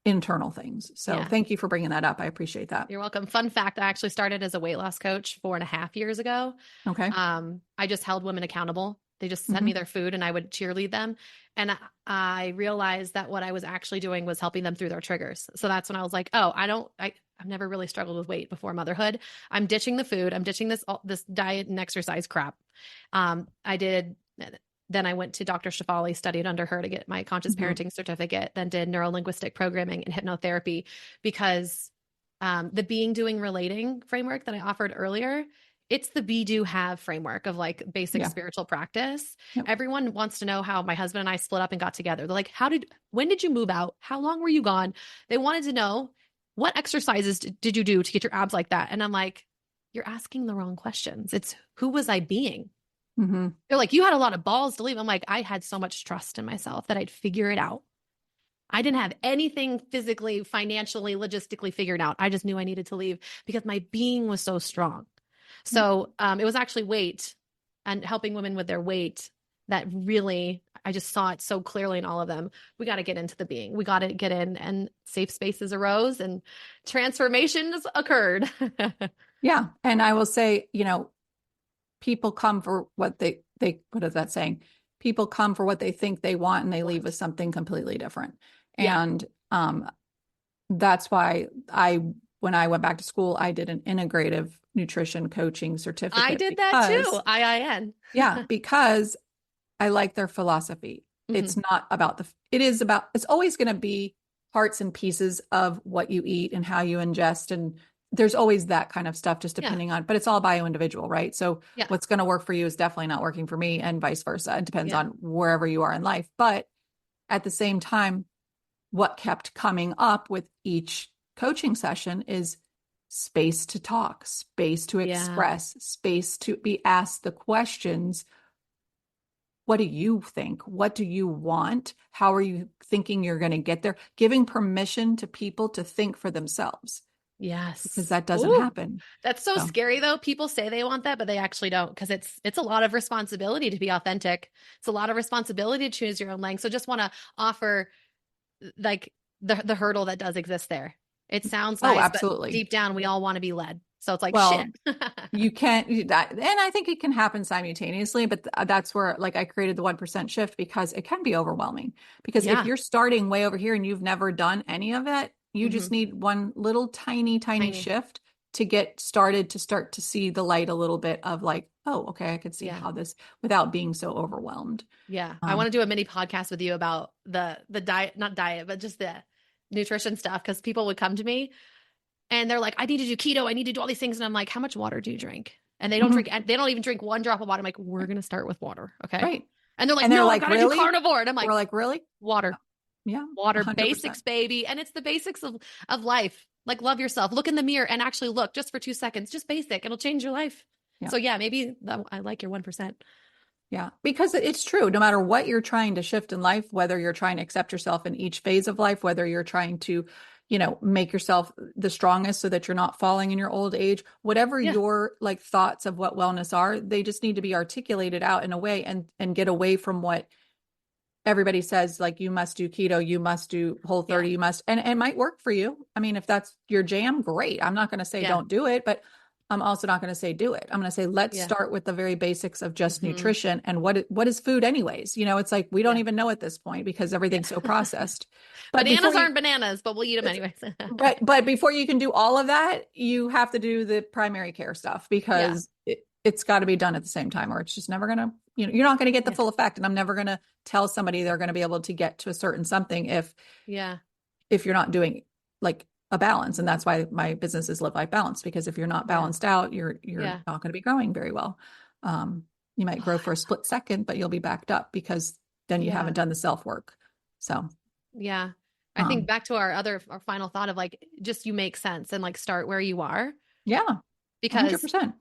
S1: internal things. So thank you for bringing that up. I appreciate that.
S2: You're welcome. Fun fact, I actually started as a weight loss coach 4.5 years ago.
S1: Okay.
S2: I just held women accountable. They just sent me their food and I would cheerlead them. And I realized that what I was actually doing was helping them through their triggers. So that's when I was like, oh, I've never really struggled with weight before motherhood. I'm ditching the food. I'm ditching this diet and exercise crap. Then I went to Dr. Shafali, studied under her to get my conscious parenting certificate, then did neurolinguistic programming and hypnotherapy, because the being, doing, relating framework that I offered earlier, it's the be, do, have framework of like basic spiritual practice.
S1: Yep.
S2: Everyone wants to know how my husband and I split up and got together. They're like, when did you move out? How long were you gone? They wanted to know, what exercises did you do to get your abs like that? And I'm like, you're asking the wrong questions. It's, who was I being? They're like, you had a lot of balls to leave. I'm like, I had so much trust in myself that I'd figure it out. I didn't have anything physically, financially, logistically figured out. I just knew I needed to leave because my being was so strong. So it was actually weight and helping women with their weight that really, I just saw it so clearly in all of them. We got to get into the being. We got to get in, and safe spaces arose and transformations occurred.
S1: Yeah. And I will say, people come for what they what is that saying? People come for what they think they want and they leave with something completely different. Yeah. And that's why when I went back to school, I did an integrative nutrition coaching certificate.
S2: I did that too. IIN.
S1: Yeah, because I like their philosophy. It's not about it's always going to be parts and pieces of what you eat and how you ingest and there's always that kind of stuff, just
S2: Yeah.
S1: depending on, but it's all bio individual, right? So
S2: Yeah.
S1: what's going to work for you is definitely not working for me, and vice versa. It depends
S2: Yeah.
S1: on wherever you are in life. But at the same time, what kept coming up with each coaching session is space to talk, space to
S2: Yeah.
S1: express, space to be asked the questions. What do you think? What do you want? How are you thinking you're going to get there? Giving permission to people to think for themselves, because
S2: Yes.
S1: that doesn't
S2: Ooh,
S1: happen.
S2: that's so
S1: So,
S2: scary though. People say they want that, but they actually don't, because it's a lot of responsibility to be authentic. It's a lot of responsibility to choose your own length. So just want to offer like the hurdle that does exist there. It sounds
S1: oh,
S2: nice, but
S1: absolutely.
S2: deep down we all want to be led. So it's like shit.
S1: Well, you can't that, and I think it can happen simultaneously, but that's where, like, I created the 1% shift, because it can be overwhelming. Because if
S2: Yeah.
S1: you're starting way over here and you've never done any of it, you
S2: Hmm.
S1: just need one little tiny
S2: Tiny.
S1: shift to get started, to start to see the light a little bit of, like, oh, okay, I could see
S2: Yeah.
S1: how this, without being so overwhelmed.
S2: Yeah. I want to do a mini podcast with you about the diet, not diet, but just the nutrition stuff. Cause people would come to me and they're like, I need to do keto. I need to do all these things. And I'm like, how much water do you drink? And they don't
S1: Mhm.
S2: drink, they don't even drink one drop of water. I'm like, we're going to start with water. Okay.
S1: Right.
S2: And they're like,
S1: And they're
S2: no, I
S1: like,
S2: got to do
S1: really?
S2: carnivore. And I'm
S1: We're
S2: like,
S1: like, really?
S2: water,
S1: Yeah,
S2: water,
S1: 100%.
S2: basics, baby. And it's the basics of life. Like, love yourself, look in the mirror and actually look just for 2 seconds, just basic. It'll change your life.
S1: Yeah.
S2: So yeah, maybe I like your 1%.
S1: Yeah, because it's true. No matter what you're trying to shift in life, whether you're trying to accept yourself in each phase of life, whether you're trying to, make yourself the strongest so that you're not falling in your old age, whatever
S2: Yeah.
S1: your, like, thoughts of what wellness are, they just need to be articulated out in a way, and get away from what everybody says, like, you must do keto, you must do Whole30,
S2: Yeah.
S1: you must, and it might work for you. I mean, if that's your jam, great. I'm not going to say
S2: Yeah.
S1: don't do it, but I'm also not going to say do it. I'm going to say, let's
S2: Yeah.
S1: start with the very basics of just
S2: Hmm.
S1: nutrition, and what is food anyways? It's like, we don't
S2: Yeah.
S1: even know at this point, because everything's so
S2: Yeah.
S1: processed. But before
S2: Bananas
S1: you,
S2: aren't bananas, but we'll eat them
S1: it's,
S2: anyways.
S1: right, but before you can do all of that, you have to do the primary care stuff,
S2: Yeah.
S1: because it's got to be done at the same time, or it's just never going to, you're not going to get the
S2: Yeah.
S1: full effect. And I'm never going to tell somebody they're going to be able to get to a certain something
S2: Yeah.
S1: if you're not doing, like, a balance. And that's why my business is Live Life Balance, because if you're not
S2: Yeah.
S1: balanced out, you're
S2: Yeah.
S1: not going to be growing very well. You might grow for a split second, but you'll be backed up, because then you
S2: Yeah.
S1: haven't done the self work. So,
S2: Yeah. I think back to our final thought of like, just you make sense and like start where you are,
S1: yeah,
S2: because
S1: 100%.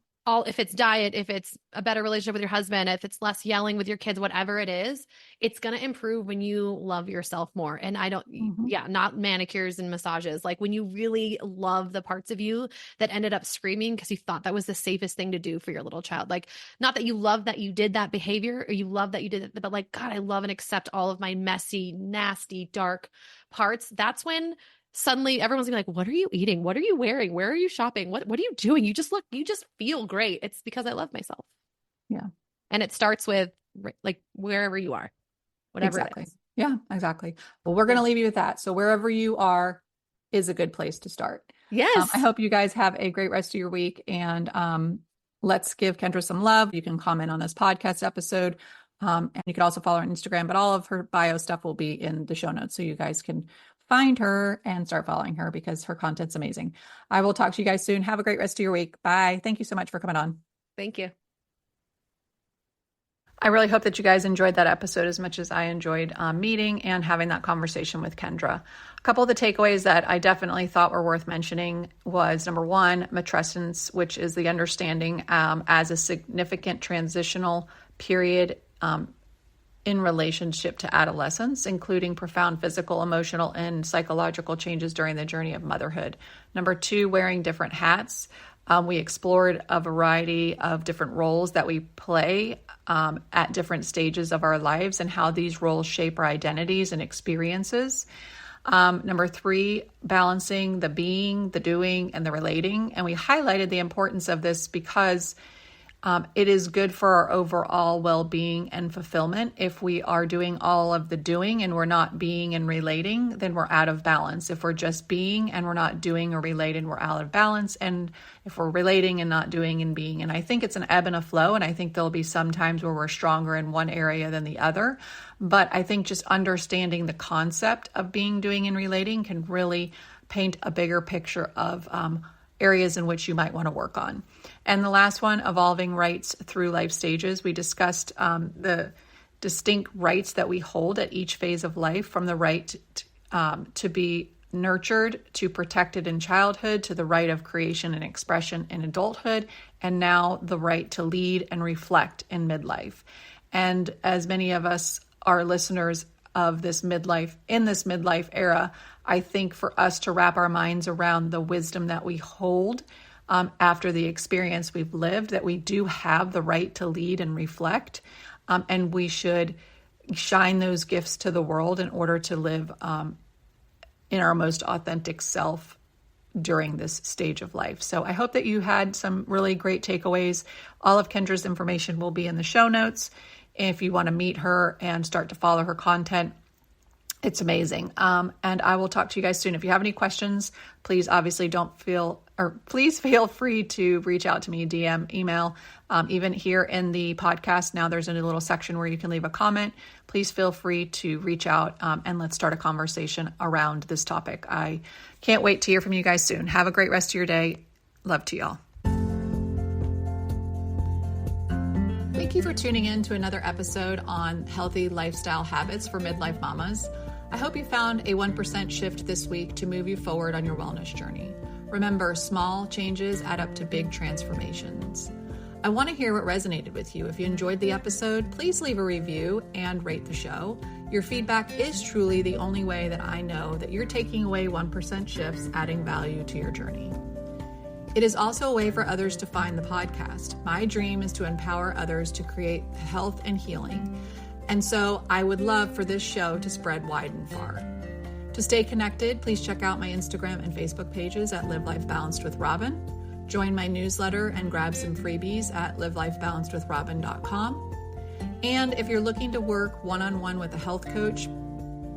S2: if it's diet, if it's a better relationship with your husband, if it's less yelling with your kids, whatever it is, it's going to improve when you love yourself more. And
S1: Mhm.
S2: not manicures and massages. Like when you really love the parts of you that ended up screaming because you thought that was the safest thing to do for your little child. Like, not that you love that you did that behavior or you love that you did it, but like, God, I love and accept all of my messy, nasty, dark parts. That's when suddenly everyone's gonna be like, what are you eating? What are you wearing? Where are you shopping? What are you doing? You just feel great. It's because I love myself.
S1: Yeah,
S2: And it starts with like wherever you are, whatever
S1: exactly.
S2: it is.
S1: Yeah, exactly. Well, we're going to
S2: Yeah.
S1: leave you with that. So wherever you are is a good place to start. I
S2: Yes.
S1: hope you guys have a great rest of your week, and let's give Kendra some love. You can comment on this podcast episode, and you can also follow her on Instagram, but all of her bio stuff will be in the show notes, so you guys can find her and start following her, because her content's amazing. I will talk to you guys soon. Have a great rest of your week. Bye. Thank you so much for coming on.
S2: Thank you.
S1: I really hope that you guys enjoyed that episode as much as I enjoyed meeting and having that conversation with Kendra. A couple of the takeaways that I definitely thought were worth mentioning was, number one, Matrescence, which is the understanding as a significant transitional period in relationship to adolescence, including profound physical, emotional, and psychological changes during the journey of motherhood. Number two, wearing different hats. We explored a variety of different roles that we play at different stages of our lives, and how these roles shape our identities and experiences. Number three, balancing the being, the doing, and the relating. And we highlighted the importance of this because it is good for our overall well-being and fulfillment. If we are doing all of the doing and we're not being and relating, then we're out of balance. If we're just being and we're not doing or relating, we're out of balance. And if we're relating and not doing and being, and I think it's an ebb and a flow. And I think there'll be some times where we're stronger in one area than the other. But I think just understanding the concept of being, doing, and relating can really paint a bigger picture of areas in which you might want to work on. And the last one, evolving rights through life stages. We discussed the distinct rights that we hold at each phase of life, from the right to be nurtured, to protected in childhood, to the right of creation and expression in adulthood, and now the right to lead and reflect in midlife. And as many of us are listeners of this midlife era, I think for us to wrap our minds around the wisdom that we hold after the experience we've lived, that we do have the right to lead and reflect, and we should shine those gifts to the world in order to live in our most authentic self during this stage of life. So I hope that you had some really great takeaways. All of Kendra's information will be in the show notes. If you want to meet her and start to follow her content, it's amazing. And I will talk to you guys soon. If you have any questions, please feel free to reach out to me, DM, email, even here in the podcast. Now there's a little section where you can leave a comment. Please feel free to reach out and let's start a conversation around this topic. I can't wait to hear from you guys soon. Have a great rest of your day. Love to y'all. Thank you for tuning in to another episode on healthy lifestyle habits for midlife mamas. I hope you found a 1% shift this week to move you forward on your wellness journey. Remember, small changes add up to big transformations. I want to hear what resonated with you. If you enjoyed the episode, please leave a review and rate the show. Your feedback is truly the only way that I know that you're taking away 1% shifts, adding value to your journey. It is also a way for others to find the podcast. My dream is to empower others to create health and healing. And so I would love for this show to spread wide and far. To stay connected, please check out my Instagram and Facebook pages at Live Life Balanced with Robin. Join my newsletter and grab some freebies at livelifebalancedwithrobin.com. And if you're looking to work one-on-one with a health coach,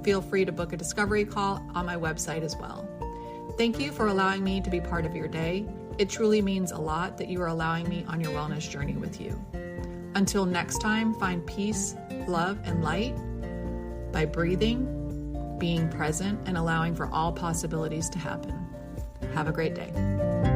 S1: feel free to book a discovery call on my website as well. Thank you for allowing me to be part of your day. It truly means a lot that you are allowing me on your wellness journey with you. Until next time, find peace, love, and light by breathing, being present, and allowing for all possibilities to happen. Have a great day.